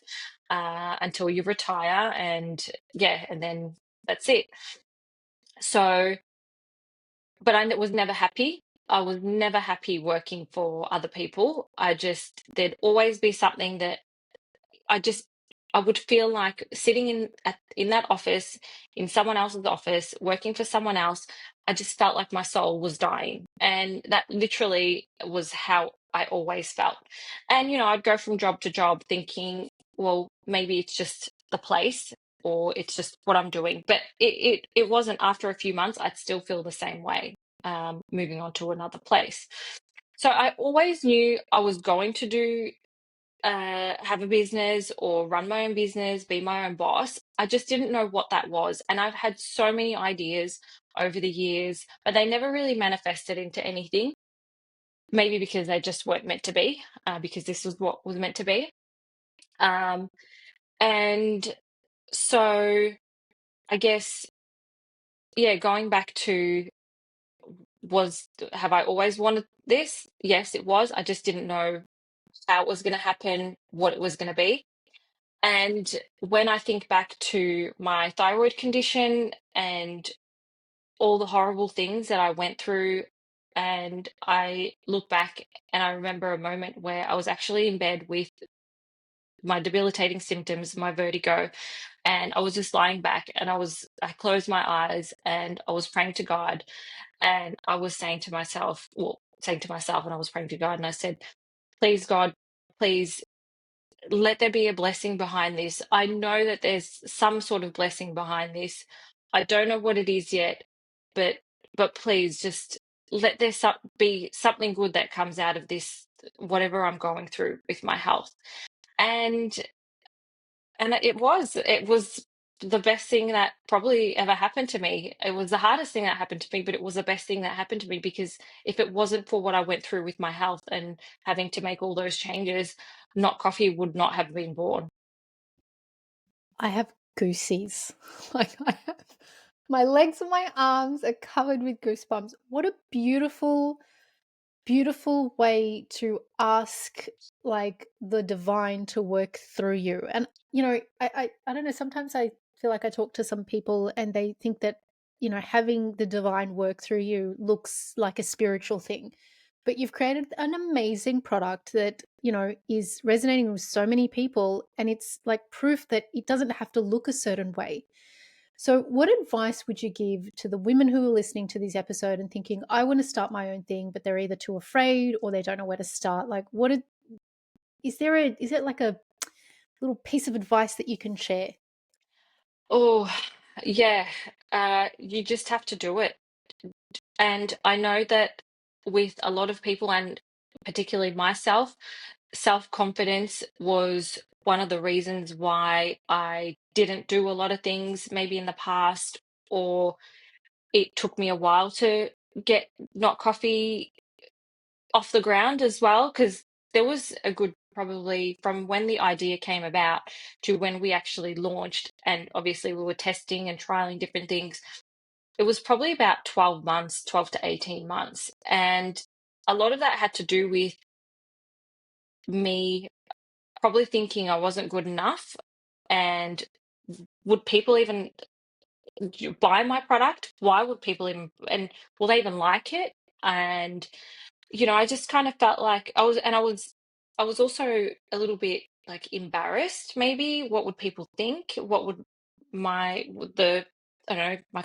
until you retire. And yeah, and then that's it. So, but I was never happy. I was never happy working for other people. There'd always be something that I just I would feel like sitting in that office, in someone else's office, working for someone else. I just felt like my soul was dying, and that literally was how I always felt. And I'd go from job to job thinking, well, maybe it's just the place, or it's just what I'm doing. But it wasn't. After a few months, I'd still feel the same way. Moving on to another place. So I always knew I was going to have a business or run my own business, be my own boss. I just didn't know what that was. And I've had so many ideas over the years, but they never really manifested into anything. Maybe because they just weren't meant to be, because this was what was meant to be. Um, and so I guess, yeah, going back to, have I always wanted this? Yes, it was. I just didn't know how it was going to happen, what it was going to be. And when I think back to my thyroid condition and all the horrible things that I went through, and I look back and I remember a moment where I was actually in bed with my debilitating symptoms, my vertigo, and I was just lying back and I closed my eyes and I was praying to God, and I was saying to myself, and I was praying to God, and I said, please, God, please let there be a blessing behind this. I know that there's some sort of blessing behind this. I don't know what it is yet, but please just let be something good that comes out of this, whatever I'm going through with my health. And it was the best thing that probably ever happened to me. It was the hardest thing that happened to me, but it was the best thing that happened to me, because if it wasn't for what I went through with my health and having to make all those changes, Not Coffee would not have been born. I have goosies. Like I have my legs and my arms are covered with goosebumps. What a beautiful, beautiful way to ask like the divine to work through you. And I don't know, sometimes I feel like I talk to some people and they think that, having the divine work through you looks like a spiritual thing. But you've created an amazing product that, is resonating with so many people, and it's like proof that it doesn't have to look a certain way. So, what advice would you give to the women who are listening to this episode and thinking, I want to start my own thing, but they're either too afraid or they don't know where to start? Like, is it like a little piece of advice that you can share? Oh, yeah, you just have to do it. And I know that with a lot of people, and particularly myself, self-confidence was one of the reasons why I didn't do a lot of things maybe in the past, or it took me a while to get Not Coffee off the ground as well, because there was a good probably from when the idea came about to when we actually launched, and obviously we were testing and trialing different things, it was probably about 12 months, 12 to 18 months. And a lot of that had to do with me probably thinking I wasn't good enough. And would people even buy my product? Why would people even, and will they even like it? And, I just kind of felt like I was also a little bit like embarrassed, maybe. What would people think? What would I don't know, my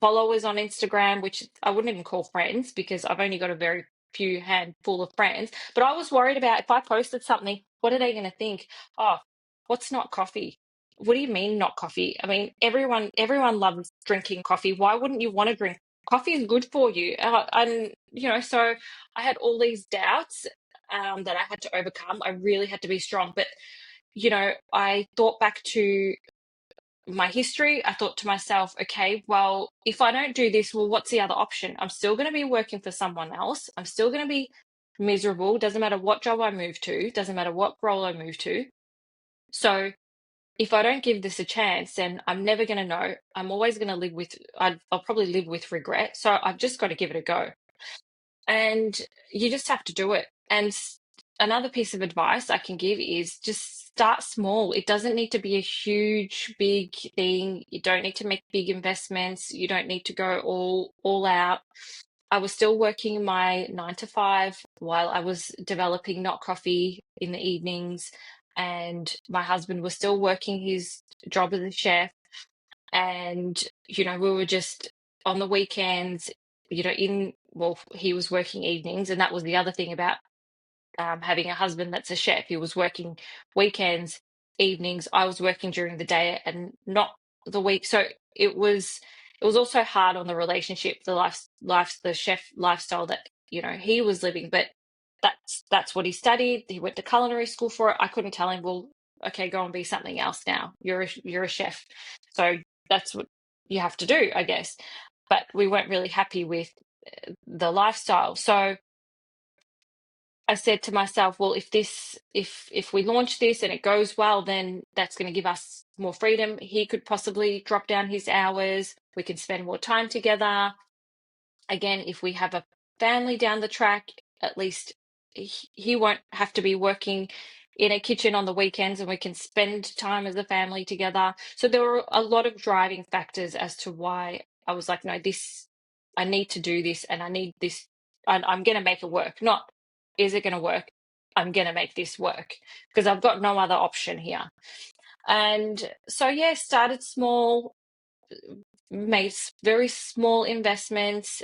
followers on Instagram, which I wouldn't even call friends because I've only got a very few handful of friends. But I was worried about if I posted something, what are they going to think? Oh, what's not coffee? What do you mean not coffee? I mean, everyone loves drinking coffee. Why wouldn't you want to drink? Coffee is good for you. And so I had all these doubts that I had to overcome. I really had to be strong. But I thought back to my history. I thought to myself, okay, well, if I don't do this, well, what's the other option? I'm still going to be working for someone else. I'm still going to be miserable. Doesn't matter what job I move to, doesn't matter what role I move to. So if I don't give this a chance, then I'm never going to know. I'm always going to I'll probably live with regret. So I've just got to give it a go. And you just have to do it. And another piece of advice I can give is just start small. It doesn't need to be a huge, big thing. You don't need to make big investments. You don't need to go all out. I was still working my 9 to 5 while I was developing Not Coffee in the evenings, and my husband was still working his job as a chef. And we were just on the weekends, he was working evenings, and that was the other thing about having a husband that's a chef. He was working weekends, evenings. I was working during the day and not the week. So it was also hard on the relationship, the chef lifestyle that he was living. But that's what he studied. He went to culinary school for it. I couldn't tell him, well, okay, go and be something else now. You're a chef, so that's what you have to do, I guess. But we weren't really happy with the lifestyle. So I said to myself, well, if we launch this and it goes well, then that's going to give us more freedom. He could possibly drop down his hours. We can spend more time together. Again, if we have a family down the track, at least he won't have to be working in a kitchen on the weekends, and we can spend time as a family together. So there were a lot of driving factors as to why I was like, no, I need to do this, and I need this, and I'm going to make it work. Not, is it going to work? I'm going to make this work because I've got no other option here. And so, yeah, started small, made very small investments,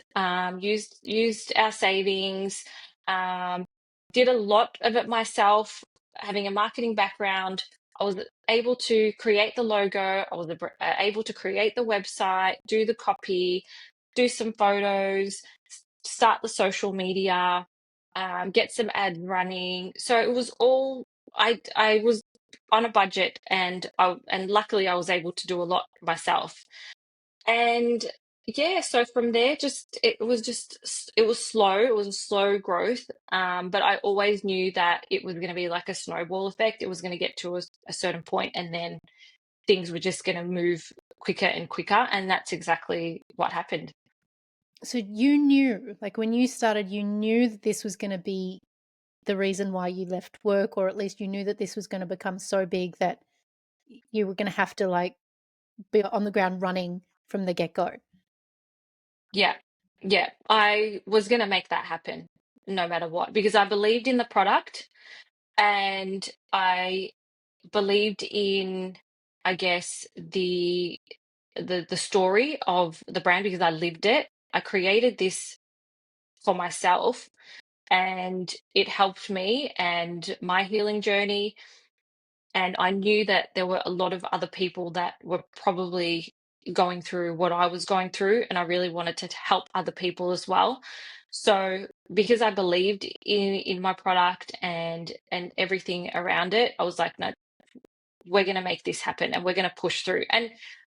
used our savings, um, did a lot of it myself. Having a marketing background, I was able to create the logo. I was able to create the website, do the copy, do some photos, start the social media, get some ads running. So it was all I was on a budget, and luckily I was able to do a lot myself. And yeah, so from there, it was slow. It was a slow growth, but I always knew that it was going to be like a snowball effect. It was going to get to a certain point, and then things were just going to move quicker and quicker, and that's exactly what happened. So you knew, like when you started, you knew that this was going to be the reason why you left work, or at least you knew that this was going to become so big that you were going to have to like be on the ground running from the get-go. Yeah, yeah, I was going to make that happen no matter what because I believed in the product, and I believed in, I guess, the story of the brand because I lived it. I created this for myself, and it helped me and my healing journey. And I knew that there were a lot of other people that were probably going through what I was going through, and I really wanted to help other people as well. So because I believed in my product and everything around it, I was like, no, we're going to make this happen and we're going to push through. And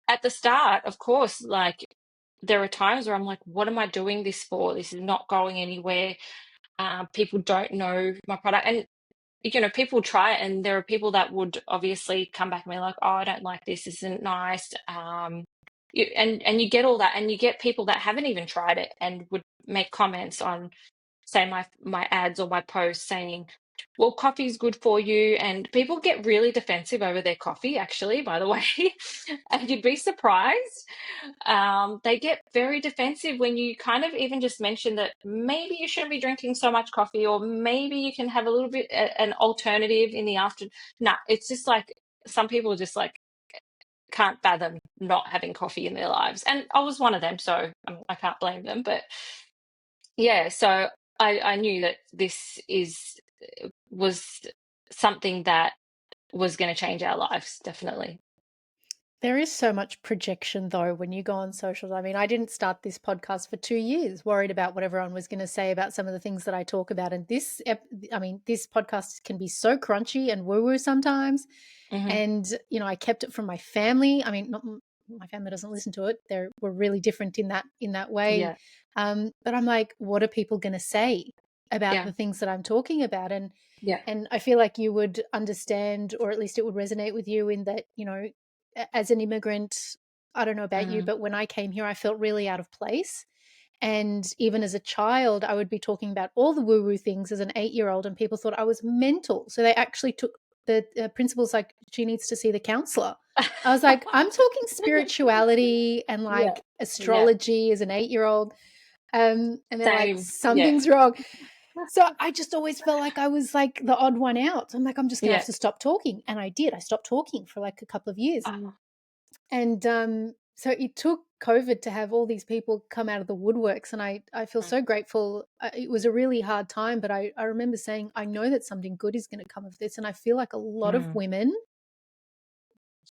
at the start, of course, like there are times where I'm like, what am I doing this for? This is not going anywhere. People don't know my product. And people try it, and there are people that would obviously come back and be like, "Oh, I don't like this. This isn't nice." And you get all that, and you get people that haven't even tried it and would make comments on, say, my ads or my posts saying, "Well, coffee is good for you," and people get really defensive over their coffee. Actually, by the way, and you'd be surprised. They get very defensive when you kind of even just mention that maybe you shouldn't be drinking so much coffee, or maybe you can have a little bit an alternative in the afternoon. Nah, it's just like some people just like can't fathom not having coffee in their lives, and I was one of them, so I can't blame them. But yeah, so I knew that this is was something that was going to change our lives, definitely. There is so much projection though when you go on socials. I mean, I didn't start this podcast for 2 years worried about what everyone was going to say about some of the things that I talk about, and I mean, this podcast can be so crunchy and woo-woo sometimes. Hmm. And, I kept it from my family. I mean, not my family doesn't listen to it. We're really different in that way. Yeah, But I'm like, what are people going to say about yeah, the things that I'm talking about? yeah. And I feel like you would understand, or at least it would resonate with you in that, as an immigrant, I don't know about you, Mm. but when I came here, I felt really out of place. And even as a child, I would be talking about all the woo woo things as an 8-year-old, and people thought I was mental. So they actually took the principal's like, she needs to see the counselor. I was like, I'm talking spirituality and Yeah, like yeah, astrology as an 8-year-old. And they're like, same. Yeah, something's wrong. So I just always felt like I was like the odd one out. I'm like, I'm just going to have yeah. to stop talking. And I did. I stopped talking for like a couple of years. Oh, And so it took COVID to have all these people come out of the woodworks. And I feel mm, so grateful. It was a really hard time, but I remember saying, I know that something good is going to come of this. And I feel like a lot of mm, women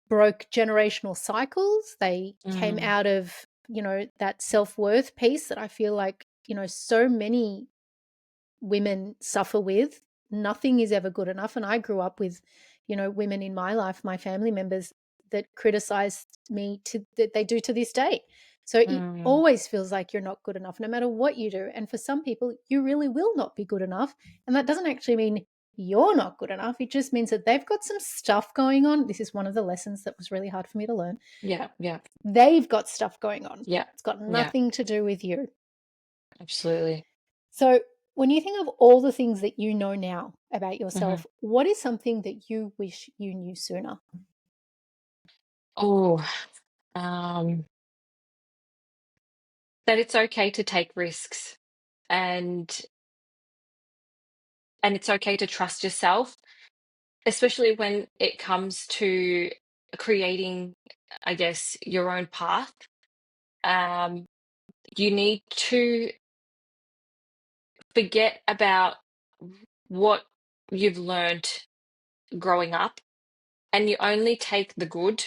broke generational cycles. They came mm, out of, that self worth piece that I feel like, so many women suffer with. Nothing is ever good enough. And I grew up with, women in my life, my family members that criticized me that they do to this day. So it mm. always feels like you're not good enough no matter what you do. And for some people, you really will not be good enough. And that doesn't actually mean you're not good enough. It just means that they've got some stuff going on. This is one of the lessons that was really hard for me to learn. Yeah, yeah, They've got stuff going on. yeah, It's got yeah, nothing to do with you. absolutely. So, when you think of all the things that you know now about Hmm. yourself, what is something that you wish you knew sooner? Oh, um, that it's okay to take risks, and it's okay to trust yourself, especially when it comes to creating, I guess, your own path. Um, you need to forget about what you've learned growing up, and you only take the good.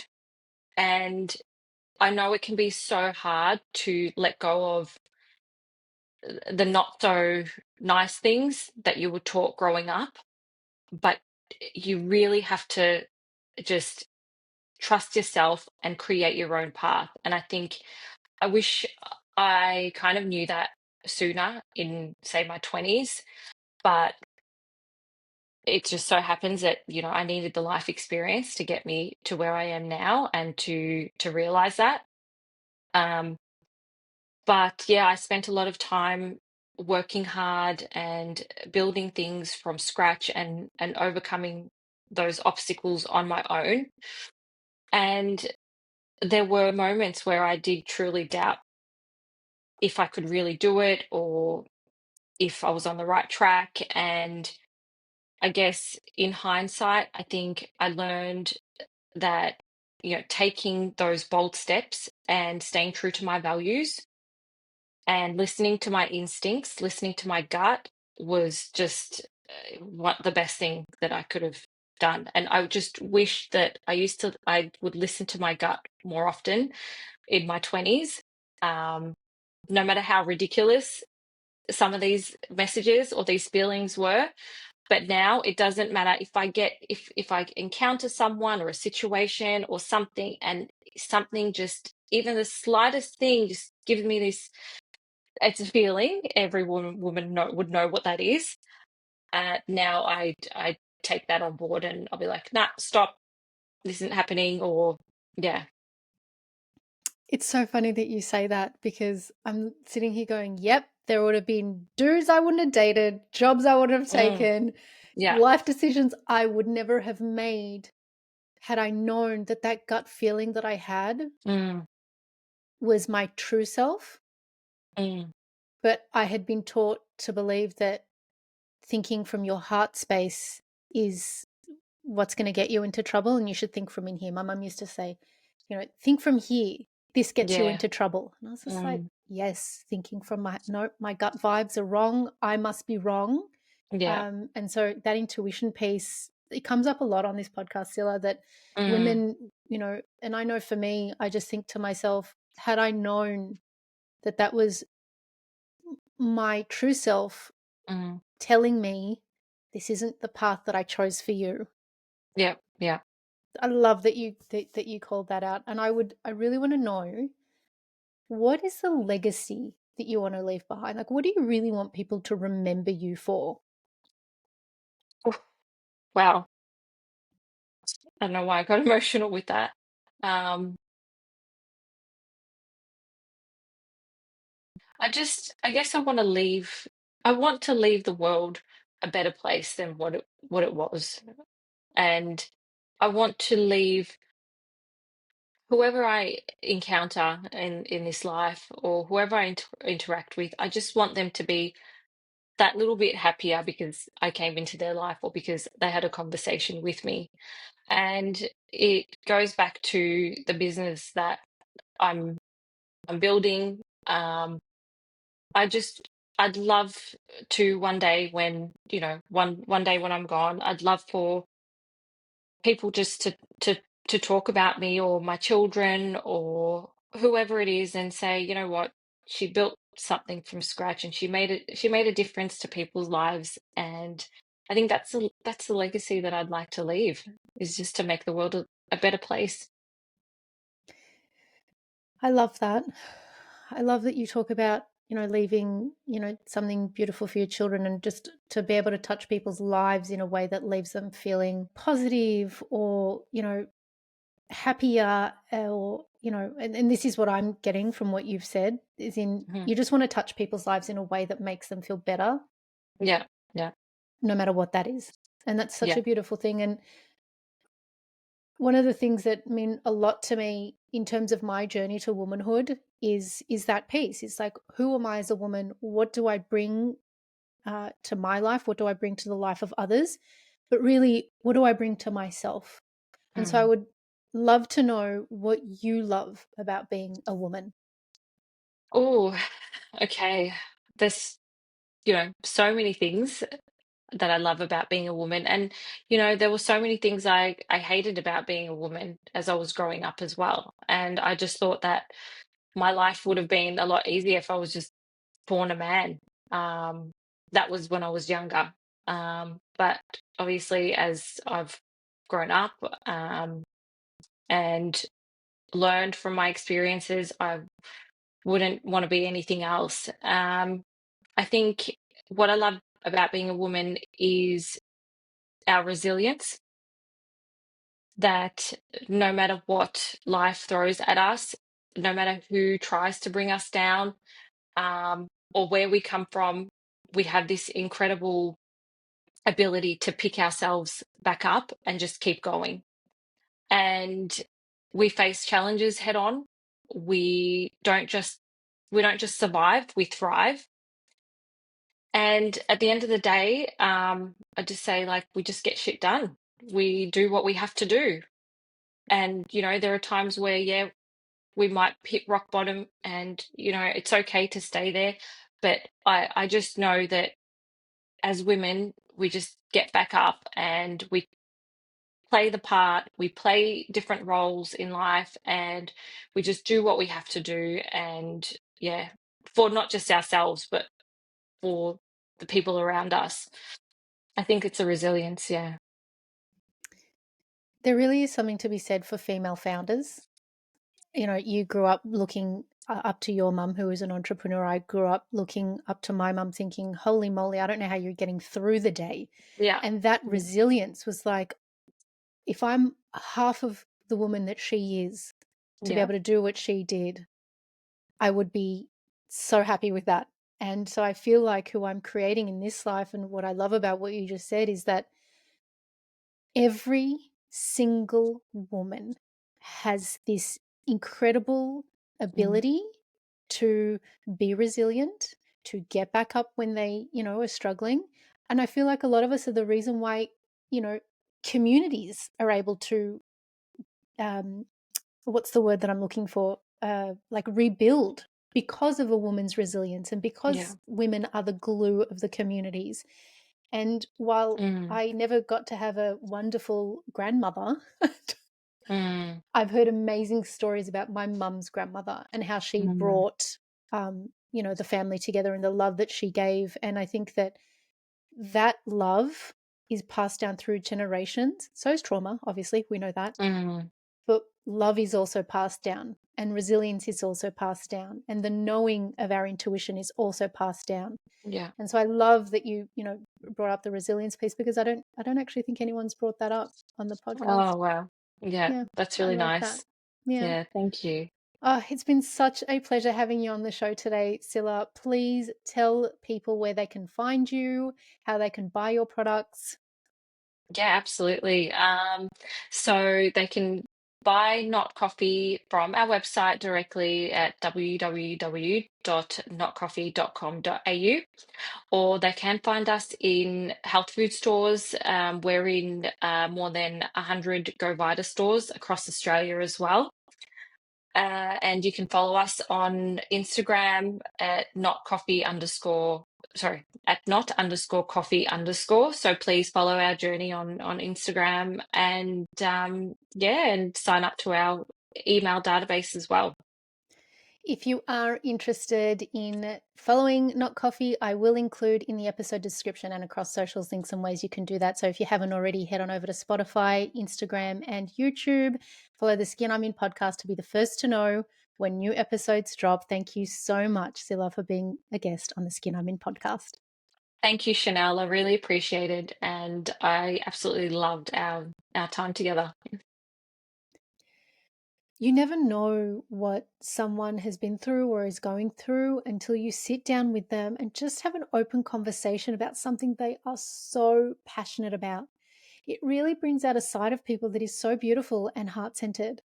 And I know it can be so hard to let go of the not so nice things that you were taught growing up, but you really have to just trust yourself and create your own path. And I think I wish I kind of knew that sooner in, say, my 20s, but it just so happens that, I needed the life experience to get me to where I am now and to realize that. Um, but yeah, I spent a lot of time working hard and building things from scratch, and overcoming those obstacles on my own. And there were moments where I did truly doubt if I could really do it, or if I was on the right track. And I guess in hindsight, I think I learned that, taking those bold steps and staying true to my values and listening to my instincts, listening to my gut, was just what the best thing that I could have done. And I just wish that I would listen to my gut more often in my 20s. No matter how ridiculous some of these messages or these feelings were, but now it doesn't matter if I encounter someone or a situation or something, and something, just even the slightest thing, just gives me this, it's a feeling. Every woman would know what that is. Now I take that on board and I'll be like, nah, stop, this isn't happening, or yeah. It's so funny that you say that because I'm sitting here going, yep, there would have been dudes I wouldn't have dated, jobs I wouldn't have Mm, taken, yeah. life decisions I would never have made had I known that that gut feeling that I had Mm, was my true self. mm, But I had been taught to believe that thinking from your heart space is what's going to get you into trouble and you should think from in here. My mum used to say, think from here. This gets you yeah. into trouble. And I was just like, Mm, yes, thinking from my no, my gut vibes are wrong. I must be wrong. yeah. And so that intuition piece, it comes up a lot on this podcast, Silla, that Mm, women, and I know for me, I just think to myself, had I known that that was my true self mm, telling me this isn't the path that I chose for you. yeah. Yeah. I love that you called that out, and I really want to know, what is the legacy that you want to leave behind? Like, what do you really want people to remember you for? Oof, wow. I don't know why I got emotional with that. Um, I guess I want to leave the world a better place than what it was. And I want to leave whoever I encounter in this life, or whoever I interact with, I just want them to be that little bit happier because I came into their life, or because they had a conversation with me. And it goes back to the business that I'm I'm building. I just I'd love to one day, when, one day when I'm gone, I'd love for people just to talk about me or my children or whoever it is, and say, you know what, she built something from scratch and she made a difference to people's lives. And I think that's the legacy that I'd like to leave, is just to make the world a better place. I love that. I love that you talk about, leaving, something beautiful for your children, and just to be able to touch people's lives in a way that leaves them feeling positive, or, happier, or, and this is what I'm getting from what you've said, is in Mhm. you just want to touch people's lives in a way that makes them feel better, Yeah, yeah, no matter what that is. And that's such yeah. a beautiful thing. And one of the things that mean a lot to me in terms of my journey to womanhood is that piece. It's like, who am I as a woman? What do I bring to my life? What do I bring to the life of others? But really, what do I bring to myself? And so I Mm. would love to know what you love about being a woman. Oh, okay. There's, so many things that I love about being a woman. And, there were so many things I hated about being a woman as I was growing up as well. And I just thought that my life would have been a lot easier if I was just born a man. Um, that was when I was younger. But obviously, as I've grown up, and learned from my experiences, I wouldn't want to be anything else. I think what I love about being a woman is our resilience, that no matter what life throws at us, no matter who tries to bring us down, or where we come from, we have this incredible ability to pick ourselves back up and just keep going. And we face challenges head on. We don't just we don't just survive, we thrive. And at the end of the day, I just say, like, we just get shit done. We do what we have to do. And, there are times where, yeah, we might hit rock bottom, and, it's okay to stay there. But I just know that as women, we just get back up and we play the part, we play different roles in life, and we just do what we have to do. And yeah, for not just ourselves, but for the people around us. I think it's a resilience, yeah. There really is something to be said for female founders. You grew up looking up to your mum, who is an entrepreneur. I grew up looking up to my mum, thinking, "Holy moly, I don't know how you're getting through the day." Yeah. And that Yeah. resilience was like, if I'm half of the woman that she is, to be Yeah. able to do what she did, I would be so happy with that. And so I feel like who I'm creating in this life, and what I love about what you just said, is that every single woman has this incredible Mm. ability to be resilient, to get back up when they, are struggling. And I feel like a lot of us are the reason why, you know, communities are able to, um, what's the word that I'm looking for? Like rebuild, because of a woman's resilience and Yeah. because women are the glue of the communities. And while Mm. I never got to have a wonderful grandmother, Mm. I've heard amazing stories about my mum's grandmother and how she Mm. brought, the family together and the love that she gave. And I think that that love is passed down through generations. So is trauma, obviously, we know that. Mm. But love is also passed down, and resilience is also passed down, and the knowing of our intuition is also passed down. Yeah. And so I love that you brought up the resilience piece, because I don't actually think anyone's brought that up on the podcast. Oh, wow. Yeah, Yeah, that's I really love that. nice. Yeah. Yeah, thank you. It's been such a pleasure having you on the show today, Scylla. Please tell people where they can find you, how they can buy your products. Yeah, absolutely. So they can buy Not Coffee from our website directly at www.notcoffee.com.au, or they can find us in health food stores. We're in more than 100 Go Vita stores across Australia as well. And you can follow us on Instagram at not coffee underscore, sorry, at not underscore coffee underscore. So please follow our journey on Instagram, and yeah, and sign up to our email database as well. If you are interested in following Not Coffee, I will include in the episode description and across socials links and ways you can do that. So if you haven't already, head on over to Spotify, Instagram, and YouTube. Follow the Skin I'm In podcast to be the first to know when new episodes drop. Thank you so much, Sila, for being a guest on the Skin I'm In podcast. Thank you, Chanel. I really appreciate it, and I absolutely loved our time together. You never know what someone has been through or is going through until you sit down with them and just have an open conversation about something they are so passionate about. It really brings out a side of people that is so beautiful and heart centered.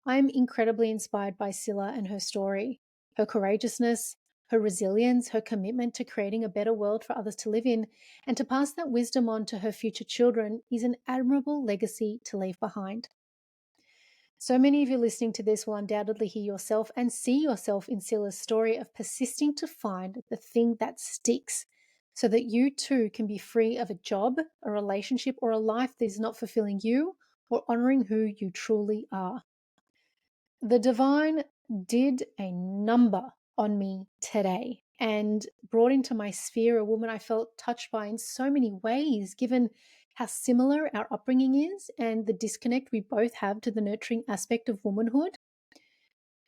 I am incredibly inspired by Scylla and her story, her courageousness, her resilience, her commitment to creating a better world for others to live in, and to pass that wisdom on to her future children is an admirable legacy to leave behind. So many of you listening to this will undoubtedly hear yourself and see yourself in Scylla's story of persisting to find the thing that sticks, so that you too can be free of a job, a relationship, or a life that is not fulfilling you or honoring who you truly are. The divine did a number on me today and brought into my sphere a woman I felt touched by in so many ways, given how similar our upbringing is and the disconnect we both have to the nurturing aspect of womanhood.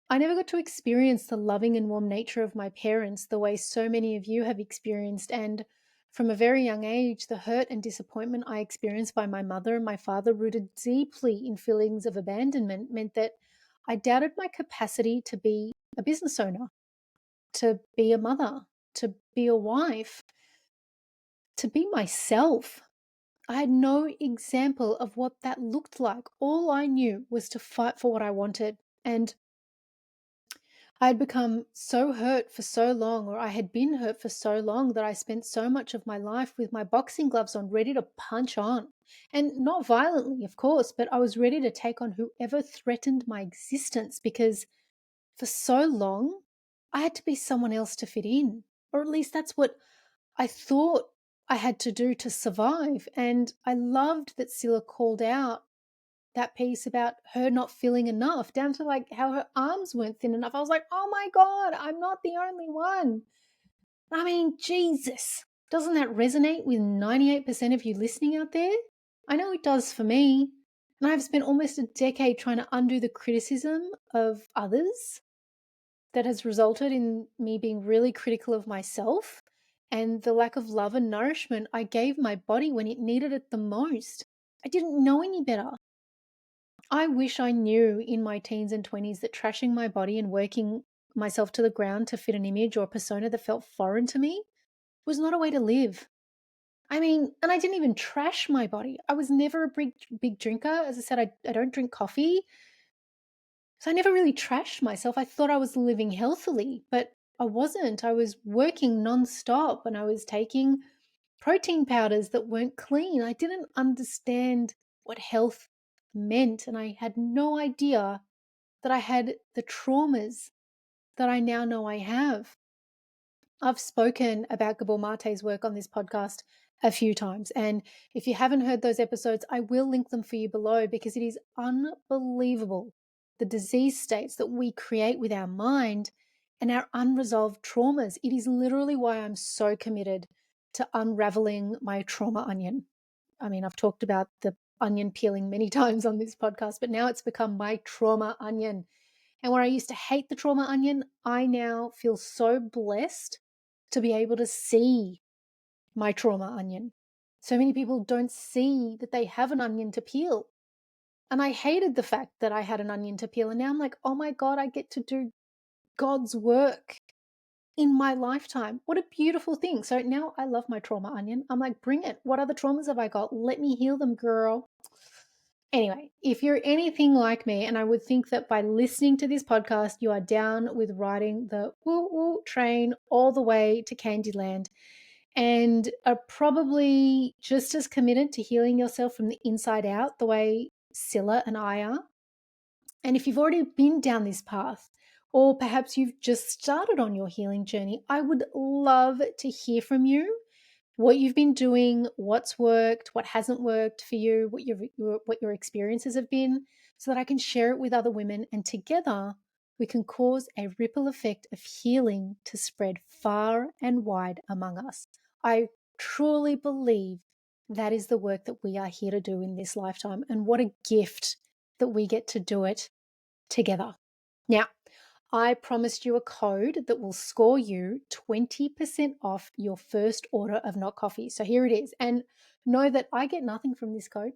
I never got to experience the loving and warm nature of my parents the way so many of you have experienced. And from a very young age, the hurt and disappointment I experienced by my mother and my father, rooted deeply in feelings of abandonment, meant that I doubted my capacity to be a business owner, to be a mother, to be a wife, to be myself. I had no example of what that looked like. All I knew was to fight for what I wanted. And I had become so hurt for so long, or I had been hurt for so long, that I spent so much of my life with my boxing gloves on, ready to punch on. And not violently, of course, but I was ready to take on whoever threatened my existence, because for so long, I had to be someone else to fit in. Or at least that's what I thought I had to do to survive. And I loved that Scylla called out that piece about her not feeling enough, down to like how her arms weren't thin enough. I was like, oh my God, I'm not the only one. I mean, Jesus, doesn't that resonate with 98% of you listening out there? I know it does for me. And I've spent almost a decade trying to undo the criticism of others that has resulted in me being really critical of myself and the lack of love and nourishment I gave my body when it needed it the most. I didn't know any better. I wish I knew in my teens and 20s that trashing my body and working myself to the ground to fit an image or persona that felt foreign to me was not a way to live. I mean, and I didn't even trash my body. I was never a big drinker. As I said, I don't drink coffee. So I never really trashed myself. I thought I was living healthily, but I wasn't. I was working nonstop and I was taking protein powders that weren't clean. I didn't understand what health meant. And I had no idea that I had the traumas that I now know I have. I've spoken about Gabor Mate's work on this podcast a few times. And if you haven't heard those episodes, I will link them for you below because it is unbelievable the disease states that we create with our mind and our unresolved traumas. It is literally why I'm so committed to unraveling my trauma onion. I mean, I've talked about the onion peeling many times on this podcast, but now it's become my trauma onion. And where I used to hate the trauma onion, I now feel so blessed to be able to see my trauma onion. So many people don't see that they have an onion to peel. And I hated the fact that I had an onion to peel. And now I'm like, oh my God, I get to do God's work in my lifetime. What a beautiful thing. So now I love my trauma onion. I'm like, bring it. What other traumas have I got? Let me heal them, girl. Anyway, if you're anything like me, and I would think that by listening to this podcast, you are down with riding the woo woo train all the way to Candyland and are probably just as committed to healing yourself from the inside out the way Sila and I are. And if you've already been down this path, or perhaps you've just started on your healing journey, I would love to hear from you what you've been doing, what's worked, what hasn't worked for you, what your experiences have been, so that I can share it with other women, and together we can cause a ripple effect of healing to spread far and wide among us. I truly believe that is the work that we are here to do in this lifetime, and what a gift that we get to do it together. Now, I promised you a code that will score you 20% off your first order of Not Coffee. So here it is. And know that I get nothing from this code,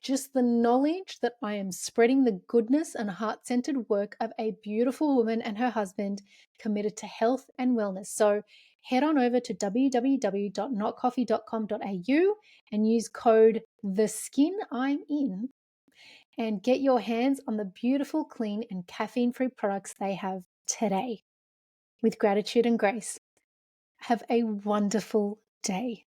just the knowledge that I am spreading the goodness and heart-centered work of a beautiful woman and her husband committed to health and wellness. So head on over to www.notcoffee.com.au and use code THESKINI'M and get your hands on the beautiful, clean, and caffeine-free products they have today. With gratitude and grace, have a wonderful day.